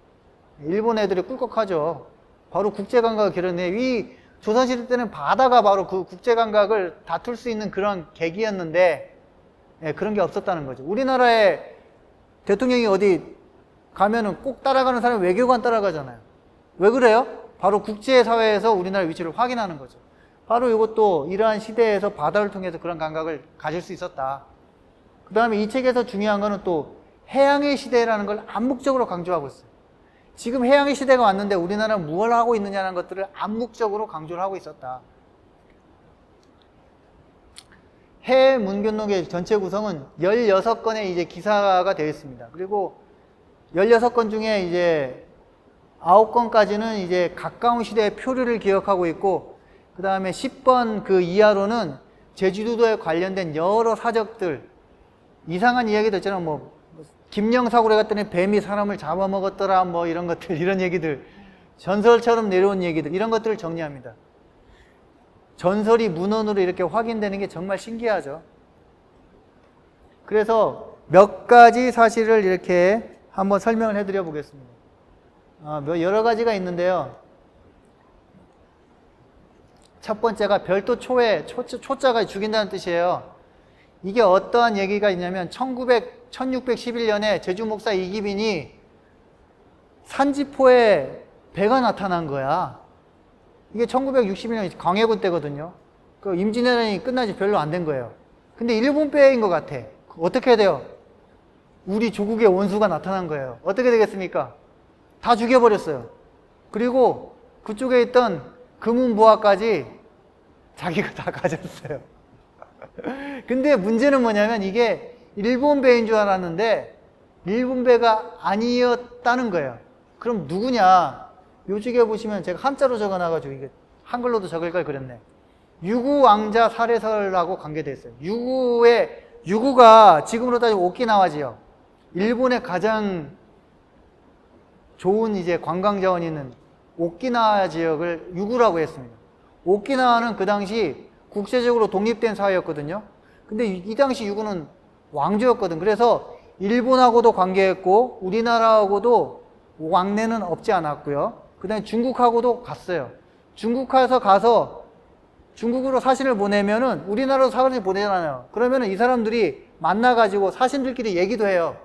일본 애들이 꿀꺽하죠. 바로 국제감각을 결여내. 이 조선시대 때는 바다가 바로 그 국제감각을 다툴 수 있는 그런 계기였는데, 그런 게 없었다는 거죠. 우리나라에 대통령이 어디 가면은 꼭 따라가는 사람이 외교관 따라가잖아요. 왜 그래요? 바로 국제사회에서 우리나라의 위치를 확인하는 거죠. 바로 이것도 이러한 시대에서 바다를 통해서 그런 감각을 가질 수 있었다. 그 다음에 이 책에서 중요한 거는 또 해양의 시대라는 걸 암묵적으로 강조하고 있어요. 지금 해양의 시대가 왔는데 우리나라는 무엇을 하고 있느냐는 것들을 암묵적으로 강조를 하고 있었다. 해외 문견록의 전체 구성은 16건의 이제 기사가 되어 있습니다. 그리고 16건 중에 이제 9건까지는 이제 가까운 시대의 표류를 기억하고 있고, 그 다음에 10번 그 이하로는 제주도에 관련된 여러 사적들, 이상한 이야기도 있잖아요. 뭐 김영사고래 갔더니 뱀이 사람을 잡아먹었더라, 뭐 이런 것들, 이런 얘기들, 전설처럼 내려온 얘기들, 이런 것들을 정리합니다. 전설이 문헌으로 이렇게 확인되는 게 정말 신기하죠. 그래서 몇 가지 사실을 이렇게 한번 설명을 해드려 보겠습니다. 여러 가지가 있는데요. 첫 번째가 별도 초에, 초자가 죽인다는 뜻이에요. 이게 어떠한 얘기가 있냐면 1611년에 제주 목사 이기빈이 산지포에 배가 나타난 거야. 이게 1961년 광해군 때거든요. 그 임진왜란이 끝나지 별로 안 된 거예요. 근데 일본 배인 것 같아. 어떻게 해야 돼요? 우리 조국의 원수가 나타난 거예요. 어떻게 되겠습니까? 다 죽여버렸어요. 그리고 그쪽에 있던 금은보화까지 자기가 다 가졌어요. 근데 문제는 뭐냐면 이게 일본 배인 줄 알았는데 일본 배가 아니었다는 거예요. 그럼 누구냐? 요쪽에 보시면 제가 한자로 적어놔가지고 이게 한글로도 적을 걸 그랬네. 유구왕자 살해설하고 관계되어 있어요. 유구가 지금으로 따지면 오키나와지요. 일본의 가장 좋은 이제 관광 자원이 있는 오키나와 지역을 유구라고 했습니다. 오키나와는 그 당시 국제적으로 독립된 사회였거든요. 근데 이 당시 유구는 왕조였거든. 그래서 일본하고도 관계했고 우리나라하고도 왕래는 없지 않았고요. 그 다음에 중국하고도 갔어요. 중국에서 가서 중국으로 사신을 보내면은 우리나라로 사신을 보내잖아요. 그러면은 이 사람들이 만나가지고 사신들끼리 얘기도 해요.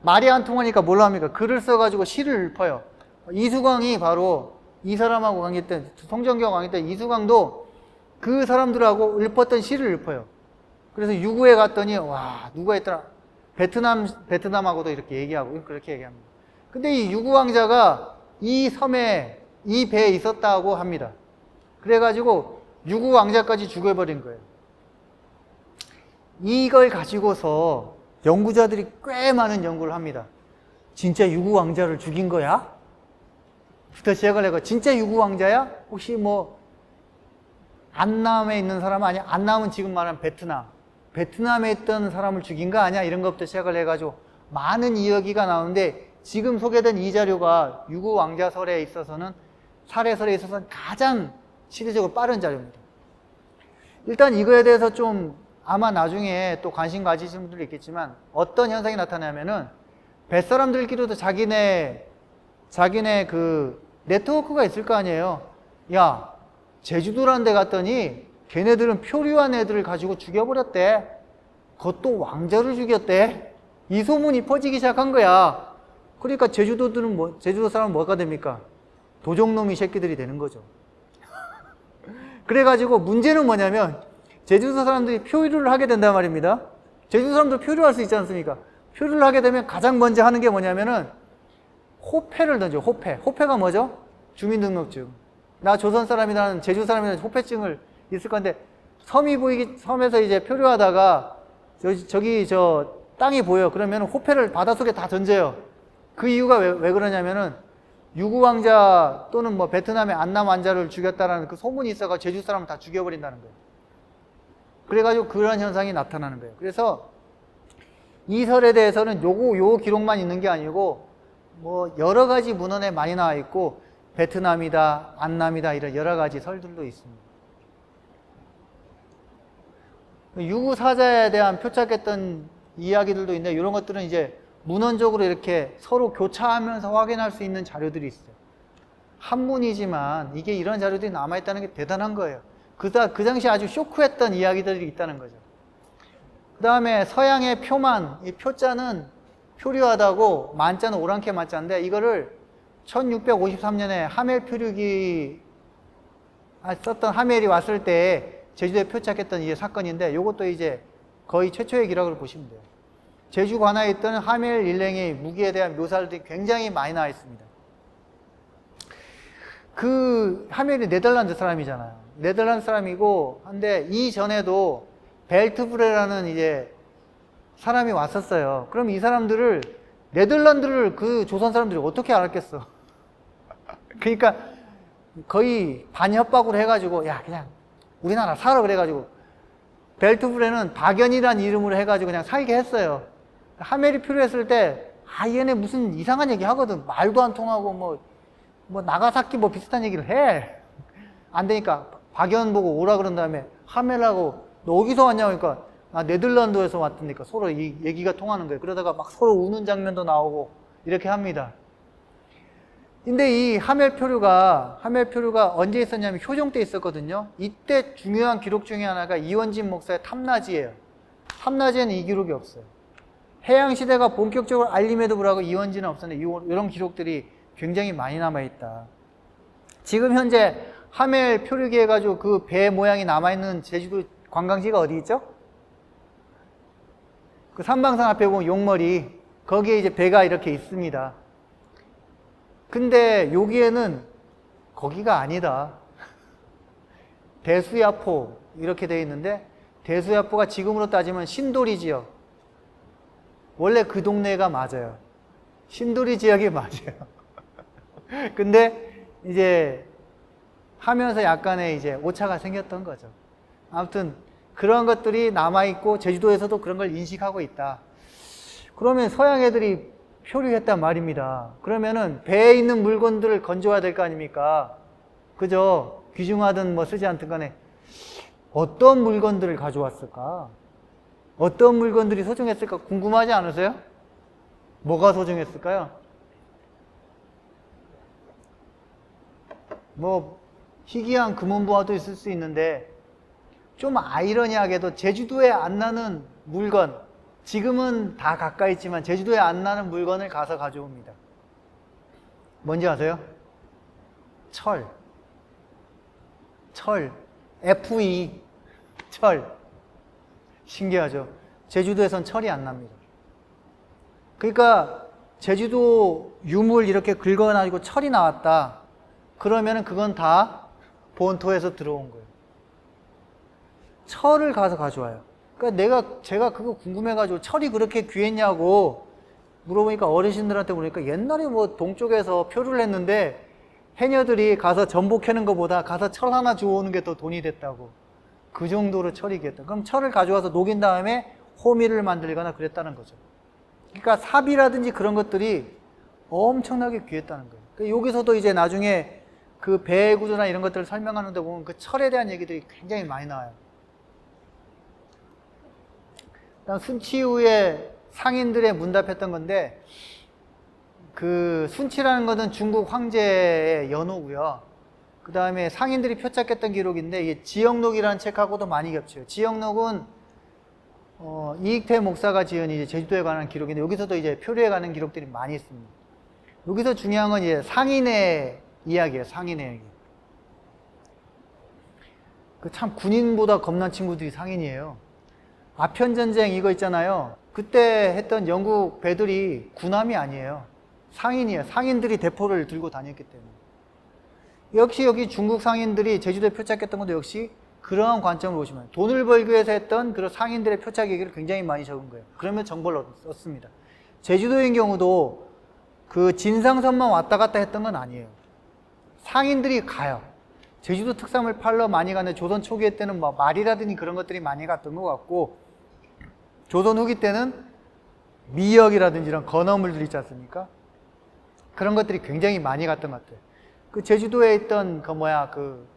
말이 안 통하니까 뭘로 합니까? 글을 써가지고 시를 읊어요. 이수광이 바로 이 사람하고 관계했던, 성정교와 관계했던 이수광도 그 사람들하고 읊었던 시를 읊어요. 그래서 유구에 갔더니, 와, 누가 했더라? 베트남하고도 이렇게 얘기하고, 그렇게 얘기합니다. 근데 이 유구 왕자가 이 섬에, 이 배에 있었다고 합니다. 그래가지고 유구 왕자까지 죽여버린 거예요. 이걸 가지고서 연구자들이 꽤 많은 연구를 합니다. 진짜 유구 왕자를 죽인 거야? 부터 시작을 해가 진짜 유구 왕자야? 혹시 뭐 안남에 있는 사람 아니야? 안남은 지금 말하는 베트남에 있던 사람을 죽인 거 아니야? 이런 것부터 시작을 해가지고 많은 이야기가 나오는데 지금 소개된 이 자료가 유구 왕자설에 있어서는 살해설에 있어서는 가장 시대적으로 빠른 자료입니다. 일단 이거에 대해서 좀 아마 나중에 또 관심 가지시는 분들이 있겠지만 어떤 현상이 나타나면은 뱃사람들끼리도 자기네 그 네트워크가 있을 거 아니에요. 야, 제주도라는 데 갔더니 걔네들은 표류한 애들을 가지고 죽여버렸대. 그것도 왕자를 죽였대. 이 소문이 퍼지기 시작한 거야. 그러니까 제주도 사람은 뭐가 됩니까? 도적놈이 새끼들이 되는 거죠. 그래가지고 문제는 뭐냐면 제주도 사람들이 표류를 하게 된단 말입니다. 제주도 사람들 표류할 수 있지 않습니까? 표류를 하게 되면 가장 먼저 하는 게 뭐냐면은 호패를 던져. 호패가 뭐죠? 주민등록증. 나 조선 사람이라는 제주 사람이라는 호패증을 있을 건데 섬에서 이제 표류하다가 저기 땅이 보여. 그러면 호패를 바닷속에 다 던져요. 그 이유가 왜 그러냐면은 유구 왕자 또는 뭐 베트남의 안남 왕자를 죽였다라는 그 소문이 있어가 제주 사람을 다 죽여버린다는 거예요. 그래가지고 그런 현상이 나타나는 거예요. 그래서 이 설에 대해서는 요 기록만 있는 게 아니고 뭐 여러 가지 문헌에 많이 나와 있고 베트남이다, 안남이다 이런 여러 가지 설들도 있습니다. 유구 사자에 대한 표착했던 이야기들도 있는데 이런 것들은 이제 문헌적으로 이렇게 서로 교차하면서 확인할 수 있는 자료들이 있어요. 한문이지만 이게 이런 자료들이 남아있다는 게 대단한 거예요. 그 당시 아주 쇼크했던 이야기들이 있다는 거죠. 그 다음에 서양의 표만, 이 표자는 표류하다고 만자는 오랑캐 만자인데 이거를 1653년에 하멜 표류기 썼던 하멜이 왔을 때 제주도에 표착했던 이 사건인데 이것도 이제 거의 최초의 기록을 보시면 돼요. 제주 관하에 있던 하멜 일행의 무기에 대한 묘사들이 굉장히 많이 나와 있습니다. 그 하멜이 네덜란드 사람이잖아요. 네덜란드 사람이고 한데 이전에도 벨트브레라는 이제 사람이 왔었어요. 그럼 이 사람들을 네덜란드를 그 조선 사람들이 어떻게 알았겠어? 그러니까 거의 반협박으로 해가지고 야 그냥 우리나라 살아 그래가지고 벨트브레는 박연이라는 이름으로 해가지고 그냥 살게 했어요. 하멜이 필요했을 때 얘네 무슨 이상한 얘기 하거든. 말도 안 통하고 뭐 나가사키 뭐 비슷한 얘기를 해. 안 되니까 박연 보고 오라 그런 다음에 하멜하고 너 어디서 왔냐고 그러니까 네덜란드에서 왔다니까 서로 이 얘기가 통하는 거예요. 그러다가 막 서로 우는 장면도 나오고 이렇게 합니다. 근데 이 하멜 표류가 언제 있었냐면 효종 때 있었거든요. 이때 중요한 기록 중에 하나가 이원진 목사의 탐나지예요. 탐나지에는 이 기록이 없어요. 해양시대가 본격적으로 알림에도 불구하고 이원지는 없었는데 이런 기록들이 굉장히 많이 남아있다. 지금 현재 하멜 표류기 해가지고 그 배 모양이 남아있는 제주도 관광지가 어디 있죠? 그 삼방산 앞에 보면 용머리 거기에 이제 배가 이렇게 있습니다. 근데 여기에는 거기가 아니다. 대수야포 이렇게 되어 있는데 대수야포가 지금으로 따지면 신도리 지역. 원래 그 동네가 맞아요. 신도리 지역이 맞아요. 근데 이제 하면서 약간의 이제 오차가 생겼던 거죠. 아무튼 그런 것들이 남아있고 제주도에서도 그런 걸 인식하고 있다. 그러면 서양 애들이 표류했단 말입니다. 그러면은 배에 있는 물건들을 건져야 될 거 아닙니까? 그죠? 귀중하든 뭐 쓰지 않든 간에 어떤 물건들을 가져왔을까? 어떤 물건들이 소중했을까 궁금하지 않으세요? 뭐가 소중했을까요? 뭐 희귀한 금은보화도 있을 수 있는데 좀 아이러니하게도 제주도에 안 나는 물건, 지금은 다 가까이 있지만 제주도에 안 나는 물건을 가서 가져옵니다. 뭔지 아세요? 철. FE. 철. 신기하죠? 제주도에선 철이 안 납니다. 그러니까 제주도 유물 이렇게 긁어가지고 철이 나왔다. 그러면은 그건 다 본토에서 들어온 거예요. 철을 가서 가져와요. 그러니까 제가 그거 궁금해가지고 철이 그렇게 귀했냐고 물어보니까 어르신들한테 물으니까 옛날에 뭐 동쪽에서 표류를 했는데 해녀들이 가서 전복 캐는 것보다 가서 철 하나 주워오는 게 더 돈이 됐다고. 그 정도로 철이 귀했다. 그럼 철을 가져와서 녹인 다음에 호미를 만들거나 그랬다는 거죠. 그러니까 삽이라든지 그런 것들이 엄청나게 귀했다는 거예요. 그러니까 여기서도 이제 나중에 그 배 구조나 이런 것들을 설명하는데 보면 그 철에 대한 얘기들이 굉장히 많이 나와요. 그다음 순치후에 상인들의 문답했던 건데 그 순치라는 것은 중국 황제의 연호고요. 그 다음에 상인들이 표착했던 기록인데 이게 지역록이라는 책하고도 많이 겹쳐요. 지역록은 이익태 목사가 지은 이제 제주도에 관한 기록인데 여기서도 이제 표류에 관한 기록들이 많이 있습니다. 여기서 중요한 건 이제 상인의 이야기예요. 상인의 이야기. 그 참 군인보다 겁난 친구들이 상인이에요. 아편전쟁 이거 있잖아요. 그때 했던 영국 배들이 군함이 아니에요. 상인이에요. 상인들이 대포를 들고 다녔기 때문에. 역시 여기 중국 상인들이 제주도에 표착했던 것도 역시 그러한 관점을 보시면 돈을 벌기 위해서 했던 그런 상인들의 표착 얘기를 굉장히 많이 적은 거예요. 그러면 정보를 얻습니다. 제주도인 경우도 그 진상선만 왔다 갔다 했던 건 아니에요. 상인들이 가요. 제주도 특산물 팔러 많이 가는데 조선 초기에 때는 뭐 말이라든지 그런 것들이 많이 갔던 것 같고 조선 후기 때는 미역이라든지 이런 건어물들 있지 않습니까? 그런 것들이 굉장히 많이 갔던 것 같아요. 그 제주도에 있던 그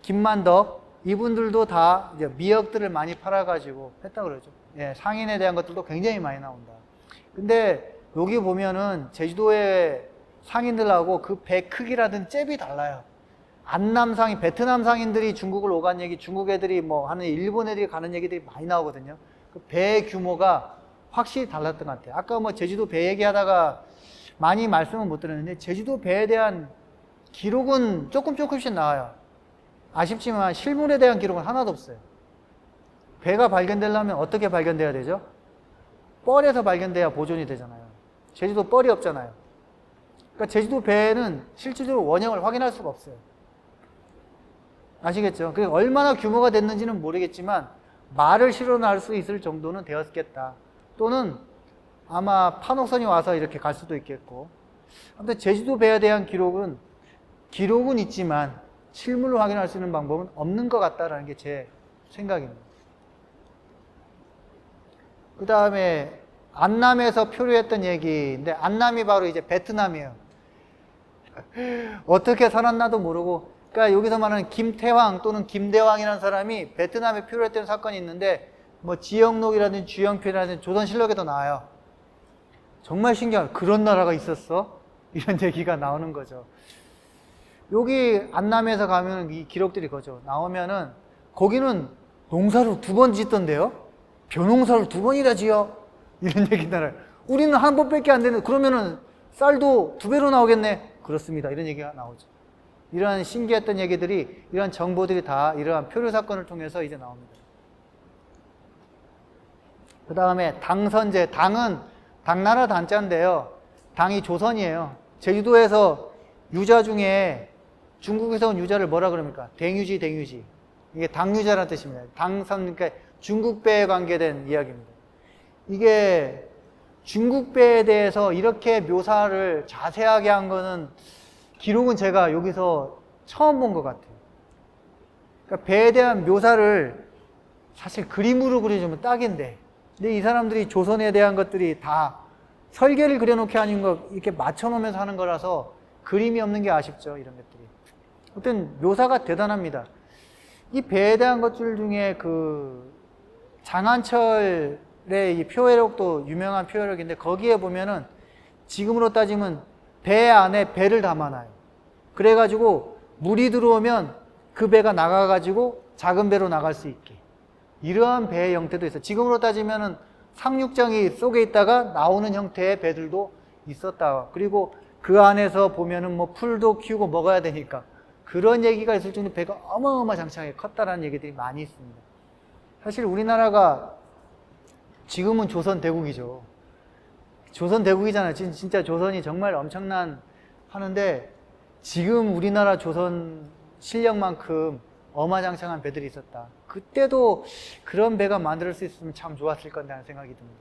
김만덕 이분들도 다 이제 미역들을 많이 팔아가지고 했다 그러죠. 예, 상인에 대한 것들도 굉장히 많이 나온다. 근데 여기 보면은 제주도의 상인들하고 그 배 크기라든 잽이 달라요. 안남상인, 베트남 상인들이 중국을 오간 얘기, 중국 애들이 뭐 하는 일본 애들이 가는 얘기들이 많이 나오거든요. 그 배 규모가 확실히 달랐던 것 같아요. 아까 뭐 제주도 배 얘기하다가 많이 말씀은 못 드렸는데 제주도 배에 대한 기록은 조금씩 나와요. 아쉽지만 실물에 대한 기록은 하나도 없어요. 배가 발견되려면 어떻게 발견돼야 되죠? 뻘에서 발견돼야 보존이 되잖아요. 제주도 뻘이 없잖아요. 그러니까 제주도 배에는 실질적으로 원형을 확인할 수가 없어요. 아시겠죠? 그게 얼마나 규모가 됐는지는 모르겠지만 말을 실어 나올 수 있을 정도는 되었겠다. 또는 아마 판호선이 와서 이렇게 갈 수도 있겠고. 아무튼 제주도 배에 대한 기록은 있지만 실물로 확인할 수 있는 방법은 없는 것 같다라는 게 제 생각입니다. 그 다음에 안남에서 표류했던 얘기인데, 안남이 바로 이제 베트남이에요. 어떻게 살았나도 모르고, 그러니까 여기서 말하는 김태황 또는 김대왕이라는 사람이 베트남에 표류했던 사건이 있는데, 뭐 지역록이라든지 주영필이라든지 조선실록에도 나와요. 정말 신기한, 그런 나라가 있었어? 이런 얘기가 나오는 거죠. 여기 안남에서 가면 이 기록들이 거죠. 나오면은 거기는 농사를 2번 짓던데요? 벼농사를 2번이나 지어? 이런 얘기 나와요. 우리는 한 번밖에 안 되는, 그러면은 쌀도 2배로 나오겠네? 그렇습니다. 이런 얘기가 나오죠. 이러한 신기했던 얘기들이, 이러한 정보들이 다 이러한 표류 사건을 통해서 이제 나옵니다. 그 다음에 당선제, 당은 당나라 단자인데요. 당이 조선이에요. 제주도에서 유자 중에 중국에서 온 유자를 뭐라 그럽니까? 댕유지, 댕유지. 이게 당유자라는 뜻입니다. 당선, 그러니까 중국배에 관계된 이야기입니다. 이게 중국배에 대해서 이렇게 묘사를 자세하게 한 거는 기록은 제가 여기서 처음 본 것 같아요. 그러니까 배에 대한 묘사를 사실 그림으로 그려주면 딱인데, 근데 이 사람들이 조선에 대한 것들이 다 설계를 그려놓게 하는 거 이렇게 맞춰놓으면서 하는 거라서 그림이 없는 게 아쉽죠. 이런 것들이. 어떤 묘사가 대단합니다. 이 배에 대한 것들 중에 그 장한철의 이 표회록도 유명한 표회록인데, 거기에 보면은 지금으로 따지면 배 안에 배를 담아놔요. 그래가지고 물이 들어오면 그 배가 나가가지고 작은 배로 나갈 수 있게. 이러한 배의 형태도 있어요. 지금으로 따지면은 상륙장이 속에 있다가 나오는 형태의 배들도 있었다. 그리고 그 안에서 보면은 뭐 풀도 키우고 먹어야 되니까 그런 얘기가 있을 정도로 배가 어마어마장창하게 컸다라는 얘기들이 많이 있습니다. 사실 우리나라가 지금은 조선 대국이죠. 조선 대국이잖아요. 진짜 조선이 정말 엄청난 하는데, 지금 우리나라 조선 실력만큼 어마장창한 배들이 있었다. 그때도 그런 배가 만들 수 있으면 참 좋았을 건데 하는 생각이 듭니다.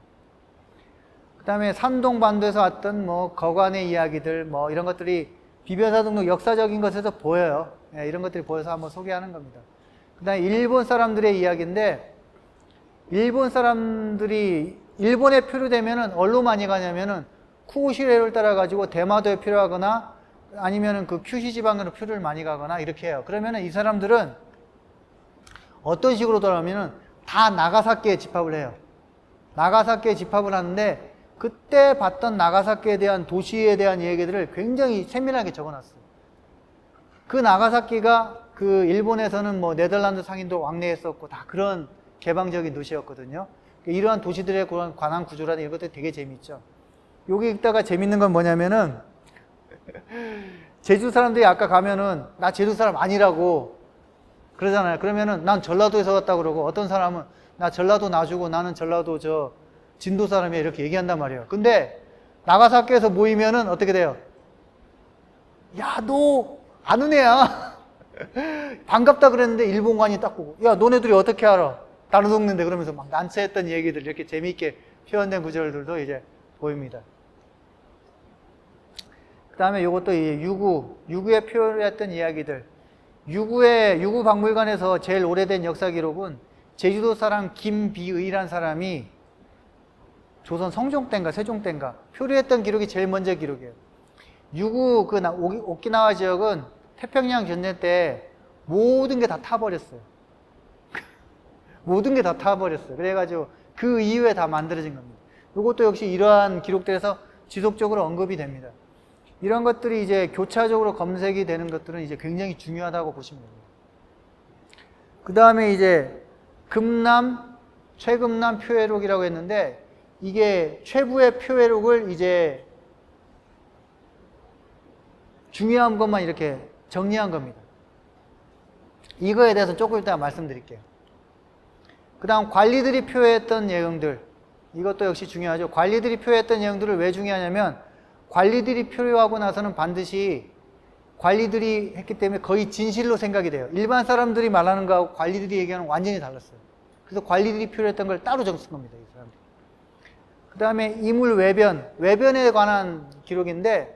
그 다음에 산동반도에서 왔던 뭐 거관의 이야기들 뭐 이런 것들이 비변사 등록 역사적인 것에서 보여요. 예, 이런 것들이 보여서 한번 소개하는 겁니다. 그 다음에 일본 사람들의 이야기인데, 일본 사람들이 일본에 표류되면은 어디로 많이 가냐면은 쿠오시레를 따라가지고 대마도에 표류하거나 아니면은 그 큐시 지방으로 표류를 많이 가거나 이렇게 해요. 그러면은 이 사람들은 어떤 식으로 돌아오면은 다 나가사키에 집합을 해요. 나가사키에 집합을 하는데, 그때 봤던 나가사키에 대한 도시에 대한 얘기들을 굉장히 세밀하게 적어놨어요. 그 나가사키가 그 일본에서는 뭐 네덜란드 상인도 왕래했었고 다 그런 개방적인 도시였거든요. 이러한 도시들의 관한 구조라는 이런 것들이 되게 재밌죠. 여기 있다가 재밌는 건 뭐냐면은 제주 사람들이 아까 가면은 나 제주 사람 아니라고 그러잖아요. 그러면은 난 전라도에서 왔다고 그러고, 어떤 사람은 나 전라도 놔주고 나는 전라도 저 진도 사람이야 이렇게 얘기한단 말이에요. 근데 나가사키에서 모이면은 어떻게 돼요? 야, 너 아는 애야. 반갑다 그랬는데 일본관이 딱 보고, 야, 너네들이 어떻게 알아? 다른 동네인데. 그러면서 막 난처했던 얘기들 이렇게 재미있게 표현된 구절들도 이제 보입니다. 그 다음에 이것도 유구에 표현했던 이야기들. 유구 박물관에서 제일 오래된 역사 기록은 제주도 사람 김비의란 사람이 조선 성종 때인가 세종 때인가 표류했던 기록이 제일 먼저 기록이에요. 유구 그 오키나와 지역은 태평양 전쟁 때 모든 게 다 타버렸어요. 모든 게 다 타버렸어요. 그래가지고 그 이후에 다 만들어진 겁니다. 이것도 역시 이러한 기록들에서 지속적으로 언급이 됩니다. 이런 것들이 이제 교차적으로 검색이 되는 것들은 이제 굉장히 중요하다고 보시면 됩니다. 그 다음에 이제 최금남 표회록이라고 했는데, 이게 최부의 표회록을 이제 중요한 것만 이렇게 정리한 겁니다. 이거에 대해서 조금 이따가 말씀드릴게요. 그 다음 관리들이 표했던 내용들. 이것도 역시 중요하죠. 관리들이 표했던 내용들을 왜 중요하냐면 관리들이 표하고 나서는 반드시 관리들이 했기 때문에 거의 진실로 생각이 돼요. 일반 사람들이 말하는 거하고 관리들이 얘기하는 건 완전히 달랐어요. 그래서 관리들이 표했던 걸 따로 적은 겁니다. 이 사람들이. 그 다음에 이물 외변, 외변에 관한 기록인데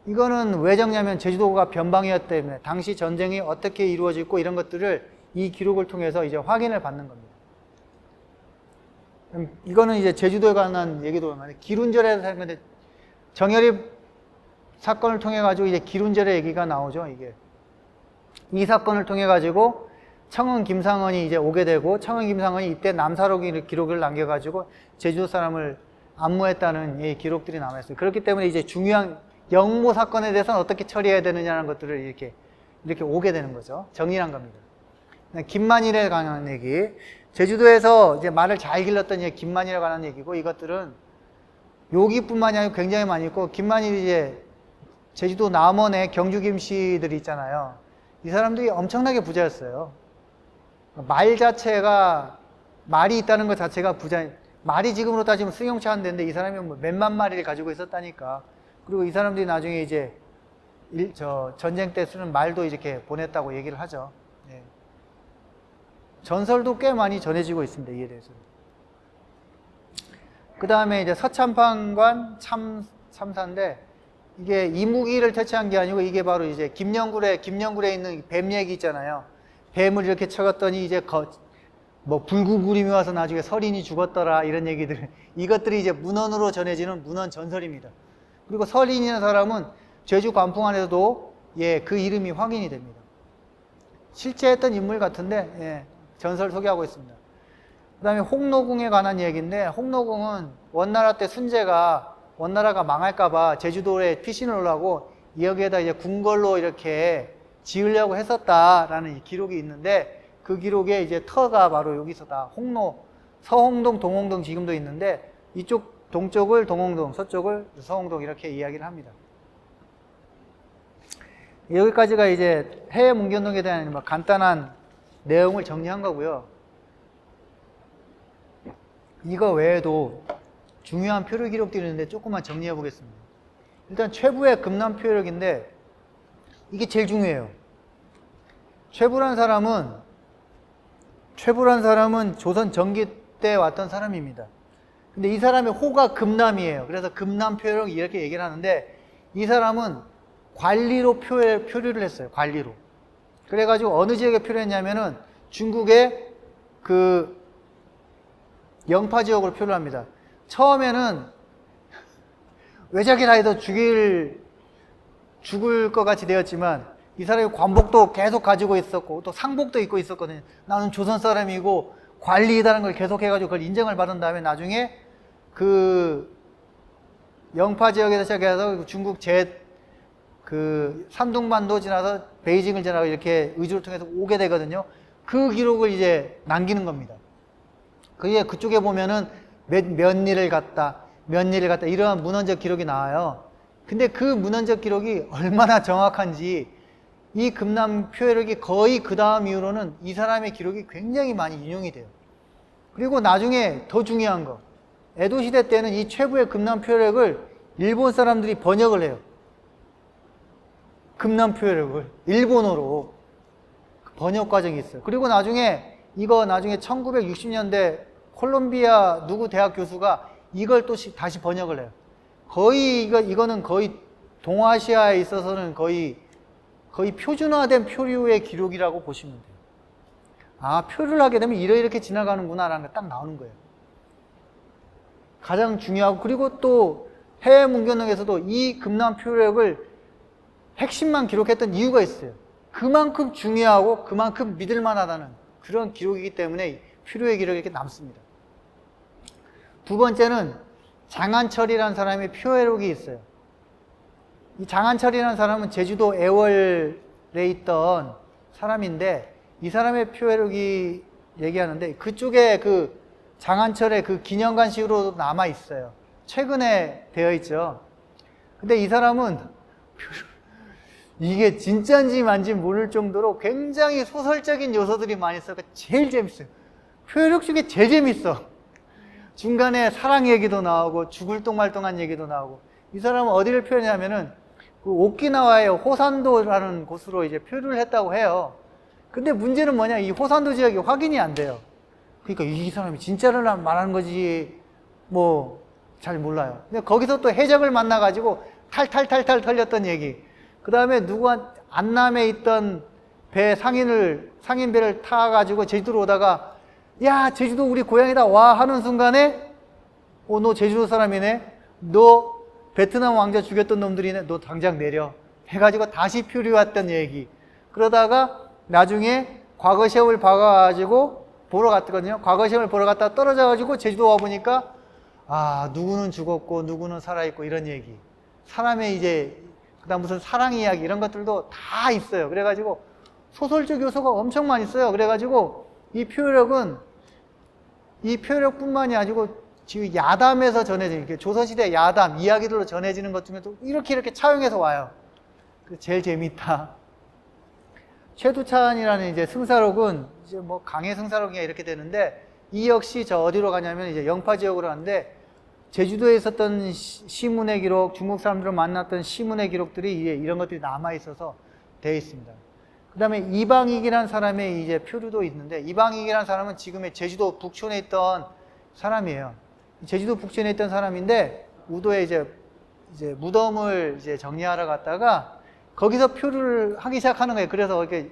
이거는 왜 적냐면 제주도가 변방이었기 때문에 당시 전쟁이 어떻게 이루어지고 이런 것들을 이 기록을 통해서 이제 확인을 받는 겁니다. 이거는 이제 제주도에 관한 얘기도 많아요. 기룬절에 사는 건데 정열이 사건을 통해 가지고 이제 기룬절의 얘기가 나오죠. 이게 이 사건을 통해 가지고 청은 김상헌이 이제 오게 되고 청은 김상헌이 이때 남사록 기록을 남겨 가지고 제주도 사람을 안무했다는 이 기록들이 남아 있어요. 그렇기 때문에 이제 중요한 영모 사건에 대해서는 어떻게 처리해야 되느냐는 것들을 이렇게 오게 되는 거죠. 정리한 겁니다. 김만일에 관한 얘기. 제주도에서 이제 말을 잘 길렀던 이제 김만일에 관한 얘기고 이것들은 여기뿐만이 아니고 굉장히 많이 있고 김만일이 이제 제주도 남원에 경주 김씨들이 있잖아요. 이 사람들이 엄청나게 부자였어요. 말 자체가 말이 있다는 것 자체가 부자. 말이 지금으로 따지면 승용차 한 대인데 이 사람이 뭐 몇만 마리를 가지고 있었다니까. 그리고 이 사람들이 나중에 이제 전쟁 때 쓰는 말도 이렇게 보냈다고 얘기를 하죠. 네. 전설도 꽤 많이 전해지고 있습니다. 이에 대해서는. 그 다음에 이제 서참판관 참사인데 이게 이무기를 퇴치한 게 아니고 이게 바로 이제 김영굴에 있는 뱀 얘기 있잖아요. 뱀을 이렇게 쳐갔더니 이제 뭐 불구구름이 와서 나중에 설인이 죽었더라 이런 얘기들. 이것들이 이제 문헌으로 전해지는 문헌 전설입니다. 그리고 설인이라는 사람은 제주 관풍 안에서도 그 이름이 확인이 됩니다. 실제 했던 인물 같은데 전설 소개하고 있습니다. 그 다음에 홍노궁에 관한 얘기인데 홍노궁은 원나라 때 순제가 원나라가 망할까봐 제주도에 피신을 하고 여기에다 이제 궁궐로 이렇게 지으려고 했었다라는 이 기록이 있는데 그 기록에 이제 터가 바로 여기서 다 서홍동, 동홍동 지금도 있는데 이쪽 동쪽을 동홍동, 서쪽을 서홍동 이렇게 이야기를 합니다. 여기까지가 이제 해외 문견록에 대한 간단한 내용을 정리한 거고요. 이거 외에도 중요한 표류 기록들이 있는데 조금만 정리해 보겠습니다. 일단 최부의 금남 표력인데 이게 제일 중요해요. 최부란 사람은 조선 전기 때 왔던 사람입니다. 근데 이 사람의 호가 금남이에요. 그래서 금남 표력 이렇게 얘기를 하는데 이 사람은 관리로 표류를 했어요. 관리로. 그래가지고 어느 지역에 표류했냐면은 중국의 그 영파 지역으로 표류를 합니다. 처음에는 외자기라 해도 죽을 것 같이 되었지만 이 사람이 관복도 계속 가지고 있었고 또 상복도 입고 있었거든요. 나는 조선 사람이고 관리다라는 걸 계속 해가지고 그걸 인정을 받은 다음에 나중에 그 영파 지역에서 시작해서 중국 산둥반도 지나서 베이징을 지나고 이렇게 의주를 통해서 오게 되거든요. 그 기록을 이제 남기는 겁니다. 그쪽에 보면은 몇 일을 갔다 이러한 문헌적 기록이 나와요. 근데 그 문헌적 기록이 얼마나 정확한지 이 금남 표력이 거의 그 다음 이후로는 이 사람의 기록이 굉장히 많이 인용이 돼요. 그리고 나중에 더 중요한 거, 에도 시대 때는 이 최부의 금남 표력을 일본 사람들이 번역을 해요. 금남 표력을 일본어로 번역 과정이 있어요. 그리고 나중에 1960년대 콜롬비아 누구 대학 교수가 이걸 또 다시 번역을 해요. 거의 이거는 거의 동아시아에 있어서는 거의 표준화된 표류의 기록이라고 보시면 돼요. 아, 표류를 하게 되면 이렇게 지나가는구나라는 게 딱 나오는 거예요. 가장 중요하고, 그리고 또 해외 문견록에서도 이 금남 표력을 핵심만 기록했던 이유가 있어요. 그만큼 중요하고 그만큼 믿을만하다는 그런 기록이기 때문에 표류의 기록이 이렇게 남습니다. 두 번째는 장한철이라는 사람의 표회록이 있어요. 이 장한철이라는 사람은 제주도 애월에 있던 사람인데 이 사람의 표회록이 얘기하는데 그쪽에 그 장한철의 그 기념관식으로 남아 있어요. 최근에 되어 있죠. 근데 이 사람은 이게 진짜인지 만지 모를 정도로 굉장히 소설적인 요소들이 많이 있어서 제일 재밌어요. 표회록 중에 제일 재밌어. 중간에 사랑 얘기도 나오고 죽을 똥말똥한 얘기도 나오고 이 사람은 어디를 표현하냐면은 그 오키나와의 호산도라는 곳으로 이제 표류를 했다고 해요. 근데 문제는 뭐냐? 이 호산도 지역이 확인이 안 돼요. 그러니까 이 사람이 진짜를 말하는 거지 뭐 잘 몰라요. 근데 거기서 또 해적을 만나가지고 탈탈탈탈 털렸던 얘기. 그 다음에 안남에 있던 상인배를 타가지고 제주도로 오다가 야 제주도 우리 고향이다 와 하는 순간에 너 제주도 사람이네, 너 베트남 왕자 죽였던 놈들이네, 너 당장 내려 해가지고 다시 표류했던 얘기. 그러다가 나중에 과거 시험을 봐가지고 보러 갔거든요. 과거 시험을 보러 갔다가 떨어져가지고 제주도 와보니까 누구는 죽었고 누구는 살아있고 이런 얘기. 사람의 이제 그다음 무슨 사랑 이야기 이런 것들도 다 있어요. 그래가지고 소설적 요소가 엄청 많이 있어요. 그래가지고 이 표현력뿐만이 아니고 지금 야담에서 전해지는 조선시대 야담 이야기들로 전해지는 것 중에도 이렇게 차용해서 와요. 제일 재밌다. 최두찬이라는 이제 승사록은 이제 뭐 강해 승사록이야 이렇게 되는데 이 역시 저 어디로 가냐면 이제 영파 지역으로 가는데 제주도에 있었던 시문의 기록, 중국 사람들을 만났던 시문의 기록들이 이런 것들이 남아 있어서 되어 있습니다. 그 다음에 이방익이라는 사람의 이제 표류도 있는데 이방익이라는 사람은 지금의 제주도 북촌에 있던 사람이에요. 제주도 북촌에 있던 사람인데 우도에 이제 무덤을 이제 정리하러 갔다가 거기서 표류를 하기 시작하는 거예요. 그래서 이렇게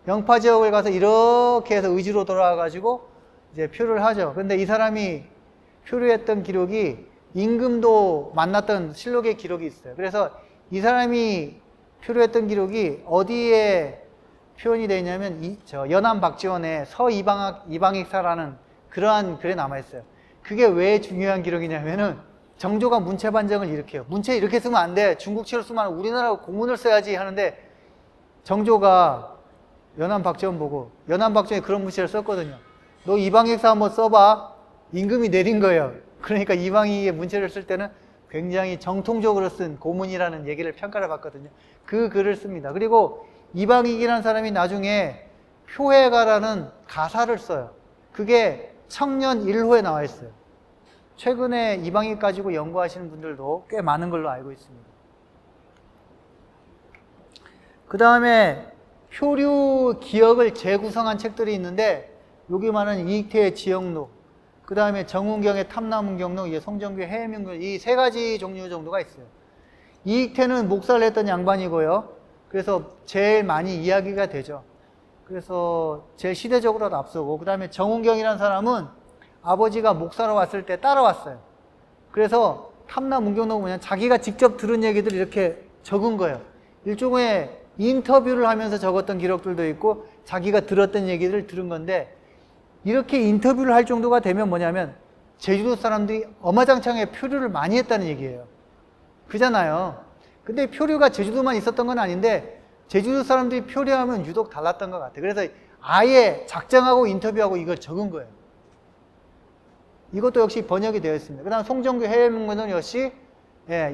영파 지역을 가서 이렇게 해서 의지로 돌아와가지고 이제 표류를 하죠. 근데 이 사람이 표류했던 기록이 임금도 만났던 실록의 기록이 있어요. 그래서 이 사람이 표류했던 기록이 어디에 표현이 되어 있냐면 연암 박지원의 이방익사라는 그러한 글에 남아있어요. 그게 왜 중요한 기록이냐면은 정조가 문체 반정을 일으켜요. 문체 이렇게 쓰면 안 돼. 중국체로 쓰면 우리나라 공문을 써야지 하는데 정조가 연암 박지원 보고 연암 박지원이 그런 문체를 썼거든요. 너 이방익사 한번 써봐. 임금이 내린 거예요. 그러니까 이방익의 문체를 쓸 때는 굉장히 정통적으로 쓴 고문이라는 얘기를 평가를 받거든요. 그 글을 씁니다. 그리고 이방익이라는 사람이 나중에 표해가라는 가사를 써요. 그게 청년 1호에 나와 있어요. 최근에 이방익 가지고 연구하시는 분들도 꽤 많은 걸로 알고 있습니다. 그 다음에 표류 기억을 재구성한 책들이 있는데 여기 많은 이익태의 지역록, 그 다음에 정운경의 탐나문경록, 송정규의 해문경, 이 세 가지 종류 정도가 있어요. 이익태는 목사를 했던 양반이고요. 그래서 제일 많이 이야기가 되죠. 그래서 제일 시대적으로도 앞서고, 그 다음에 정운경이라는 사람은 아버지가 목사로 왔을 때 따라왔어요. 그래서 탐나문경록은 뭐냐, 자기가 직접 들은 얘기들을 이렇게 적은 거예요. 일종의 인터뷰를 하면서 적었던 기록들도 있고 자기가 들었던 얘기를 들은 건데, 이렇게 인터뷰를 할 정도가 되면 뭐냐면 제주도 사람들이 어마장창에 표류를 많이 했다는 얘기예요. 그잖아요. 근데 표류가 제주도만 있었던 건 아닌데 제주도 사람들이 표류하면 유독 달랐던 것 같아요. 그래서 아예 작정하고 인터뷰하고 이걸 적은 거예요. 이것도 역시 번역이 되어 있습니다. 그 다음 송정규 해외문건은 역시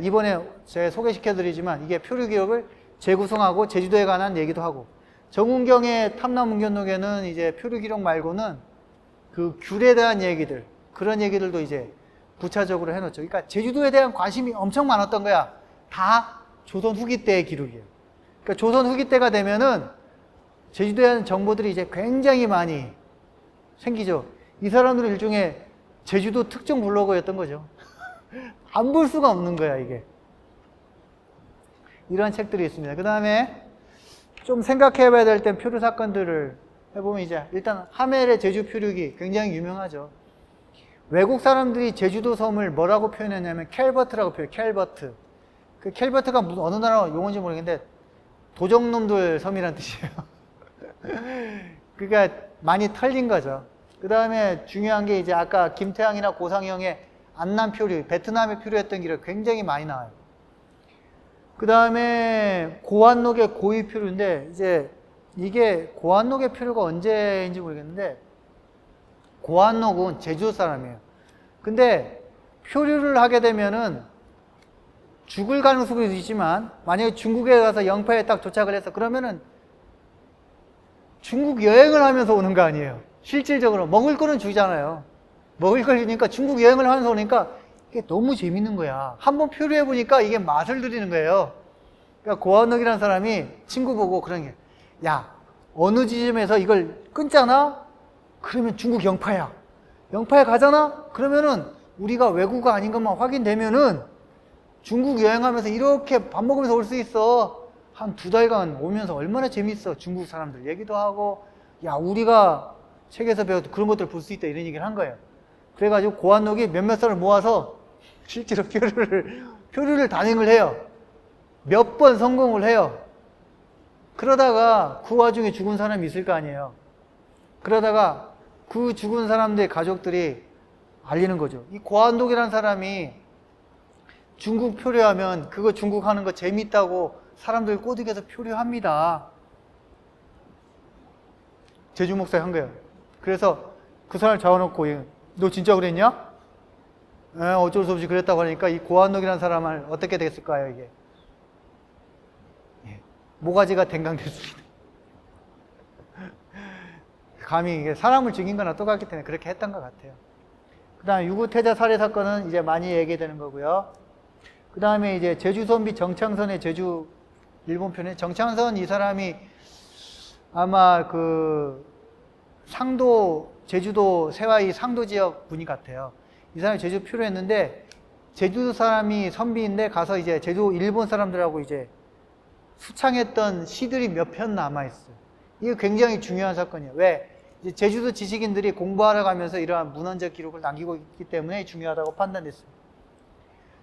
이번에 제가 소개시켜드리지만 이게 표류 기록을 재구성하고 제주도에 관한 얘기도 하고, 정운경의 탐나문경록에는 이제 표류 기록 말고는 그 귤에 대한 얘기들, 그런 얘기들도 이제 부차적으로 해놓죠. 그러니까 제주도에 대한 관심이 엄청 많았던 거야. 다 조선 후기 때의 기록이에요. 그러니까 조선 후기 때가 되면은 제주도에 대한 정보들이 이제 굉장히 많이 생기죠. 이 사람들은 일종의 제주도 특정 블로거였던 거죠. 안 볼 수가 없는 거야, 이게. 이런 책들이 있습니다. 그 다음에 좀 생각해 봐야 될 땐 표류 사건들을 해보면 이제 일단 하멜의 제주 표류기 굉장히 유명하죠. 외국 사람들이 제주도 섬을 뭐라고 표현했냐면 캘버트라고 표현해요. 캘버트. 그 캘버트가 무슨 어느 나라 용어인지 모르겠는데 도적놈들 섬이란 뜻이에요. 그러니까 많이 털린 거죠. 그 다음에 중요한 게 이제 아까 김태양이나 고상형의 안남 표류, 베트남에 표류했던 기록 굉장히 많이 나와요. 그 다음에 고안록의 고위 표류인데 이제 이게 고안록의 표류가 언제인지 모르겠는데 고안록은 제주도 사람이에요. 근데 표류를 하게 되면은 죽을 가능성도 있지만 만약에 중국에 가서 영파에 딱 도착을 해서 그러면은 중국 여행을 하면서 오는 거 아니에요. 실질적으로 먹을 거는 주잖아요. 먹을 걸 주니까 중국 여행을 하면서 오니까 이게 너무 재밌는 거야. 한번 표류해 보니까 이게 맛을 들이는 거예요. 그러니까 고한옥이라는 사람이 친구 보고 그런 게, 야, 어느 지점에서 이걸 끊잖아? 그러면 중국 영파야. 영파에 가잖아? 그러면은 우리가 외국어 아닌 것만 확인되면은 중국 여행하면서 이렇게 밥 먹으면서 올 수 있어. 한 2달간 오면서 얼마나 재밌어. 중국 사람들 얘기도 하고, 야, 우리가 책에서 배워도 그런 것들 볼 수 있다. 이런 얘기를 한 거예요. 그래가지고 고한옥이 몇몇 사람을 모아서 실제로 표류를 단행을 해요. 몇 번 성공을 해요. 그러다가 그 와중에 죽은 사람이 있을 거 아니에요. 그러다가 그 죽은 사람들의 가족들이 알리는 거죠. 이 고한독이라는 사람이 중국 표류하면 그거 중국 하는 거 재밌다고 사람들 꼬드겨서 표류합니다. 제주 목사가 한 거예요. 그래서 그 사람을 잡아놓고, 너 진짜 그랬냐? 어쩔 수 없이 그랬다고 하니까 이 고한독이라는 사람을 어떻게 됐을까요, 이게? 모가지가 댕강됐습니다. 감히 이게 사람을 죽인 거나 똑같기 때문에 그렇게 했던 것 같아요. 그 다음에 유구태자 살해 사건은 이제 많이 얘기되는 거고요. 그 다음에 이제 제주선비 정창선의 제주 일본 편에, 정창선 이 사람이 아마 그 상도, 제주도 세와이 상도 지역 분이 같아요. 이 사람이 제주 표류했는데, 제주도 사람이 선비인데 가서 이제 제주 일본 사람들하고 이제 수창했던 시들이 몇 편 남아있어요. 이게 굉장히 중요한 사건이에요. 왜? 이제 제주도 지식인들이 공부하러 가면서 이러한 문헌적 기록을 남기고 있기 때문에 중요하다고 판단됐습니다.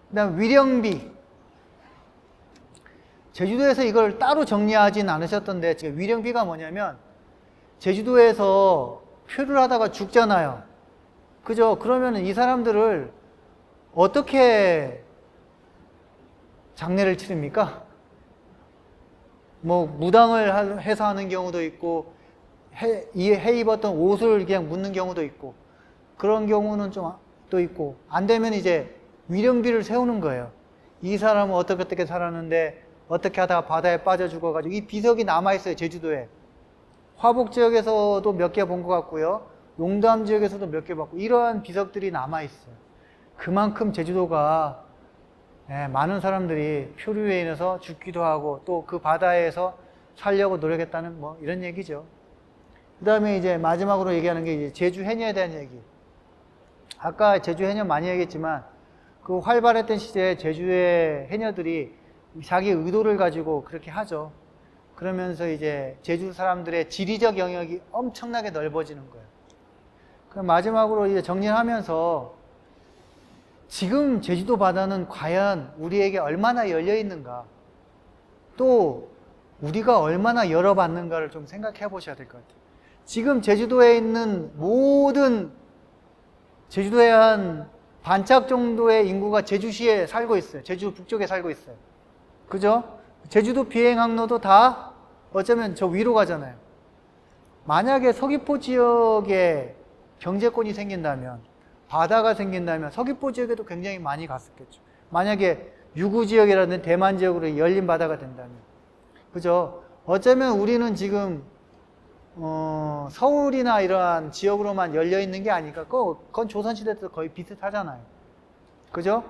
그 다음 위령비. 제주도에서 이걸 따로 정리하진 않으셨던데, 지금 위령비가 뭐냐면, 제주도에서 표류를 하다가 죽잖아요. 그죠? 그러면 이 사람들을 어떻게 장례를 치릅니까? 뭐 무당을 해서 하는 경우도 있고, 해 입었던 옷을 그냥 묻는 경우도 있고, 그런 경우는 좀 또 있고, 안 되면 이제 위령비를 세우는 거예요. 이 사람은 어떻게 살았는데 어떻게 하다가 바다에 빠져 죽어가지고, 이 비석이 남아있어요. 제주도에. 화북 지역에서도 몇 개 본 것 같고요, 용담 지역에서도 몇 개 봤고, 이러한 비석들이 남아있어요. 그만큼 제주도가 많은 사람들이 표류에 인해서 죽기도 하고, 또 그 바다에서 살려고 노력했다는 뭐 이런 얘기죠. 그 다음에 이제 마지막으로 얘기하는 게 이제 제주 해녀에 대한 얘기. 아까 제주 해녀 많이 얘기했지만, 그 활발했던 시대에 제주의 해녀들이 자기 의도를 가지고 그렇게 하죠. 그러면서 이제 제주 사람들의 지리적 영역이 엄청나게 넓어지는 거예요. 그럼 마지막으로 이제 정리를 하면서, 지금 제주도 바다는 과연 우리에게 얼마나 열려 있는가, 또 우리가 얼마나 열어봤는가를 좀 생각해 보셔야 될 것 같아요. 지금 제주도에 있는 모든, 제주도에 한 반짝 정도의 인구가 제주시에 살고 있어요. 제주 북쪽에 살고 있어요. 그죠? 제주도 비행 항로도 다 어쩌면 저 위로 가잖아요. 만약에 서귀포 지역에 경제권이 생긴다면, 바다가 생긴다면 서귀포 지역에도 굉장히 많이 갔었겠죠. 만약에 유구 지역이라든지 대만 지역으로 열린 바다가 된다면. 그죠? 어쩌면 우리는 지금 서울이나 이러한 지역으로만 열려 있는 게 아닐까. 그건 조선시대 때도 거의 비슷하잖아요. 그죠?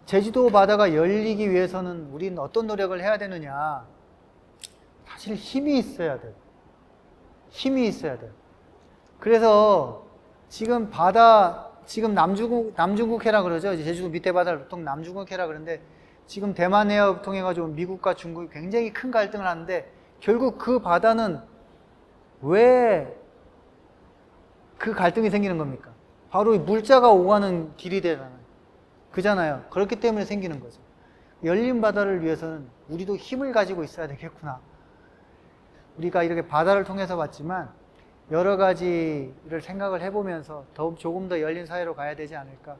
제주도 바다가 열리기 위해서는 우리는 어떤 노력을 해야 되느냐. 사실 힘이 있어야 돼요. 힘이 있어야 돼요. 그래서 지금 바다, 지금 남중국해라 그러죠. 제주도 밑에 바다를 보통 남중국해라 그러는데, 지금 대만 해협 통해가지고 미국과 중국이 굉장히 큰 갈등을 하는데, 결국 그 바다는 왜 그 갈등이 생기는 겁니까? 바로 물자가 오가는 길이 되잖아요. 그잖아요. 그렇기 때문에 생기는 거죠. 열린 바다를 위해서는 우리도 힘을 가지고 있어야 되겠구나. 우리가 이렇게 바다를 통해서 봤지만 여러 가지를 생각을 해보면서 조금 더 열린 사회로 가야 되지 않을까.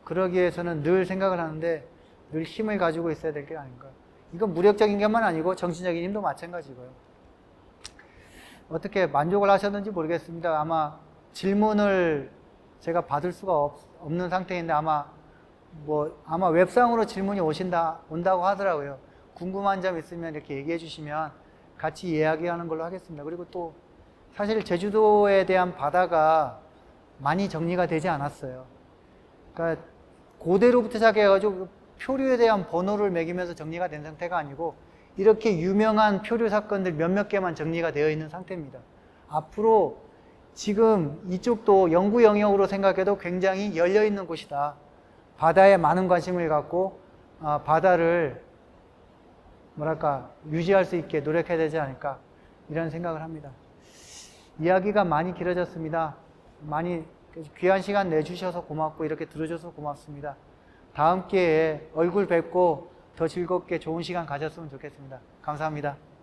그러기 위해서는 늘 생각을 하는데, 늘 힘을 가지고 있어야 될 게 아닌가. 이건 무력적인 것만 아니고 정신적인 힘도 마찬가지고요. 어떻게 만족을 하셨는지 모르겠습니다. 아마 질문을 제가 받을 수가 없는 상태인데, 아마 웹상으로 질문이 온다고 하더라고요. 궁금한 점 있으면 이렇게 얘기해 주시면 같이 이야기하는 걸로 하겠습니다. 그리고 또 사실 제주도에 대한 바다가 많이 정리가 되지 않았어요. 그러니까 고대로부터 시작해가지고 표류에 대한 번호를 매기면서 정리가 된 상태가 아니고 이렇게 유명한 표류 사건들 몇몇 개만 정리가 되어 있는 상태입니다. 앞으로 지금 이쪽도 연구 영역으로 생각해도 굉장히 열려있는 곳이다. 바다에 많은 관심을 갖고 바다를 유지할 수 있게 노력해야 되지 않을까 이런 생각을 합니다. 이야기가 많이 길어졌습니다. 많이 귀한 시간 내주셔서 고맙고 이렇게 들어줘서 고맙습니다. 다음 기회에 얼굴 뵙고 더 즐겁게 좋은 시간 가졌으면 좋겠습니다. 감사합니다.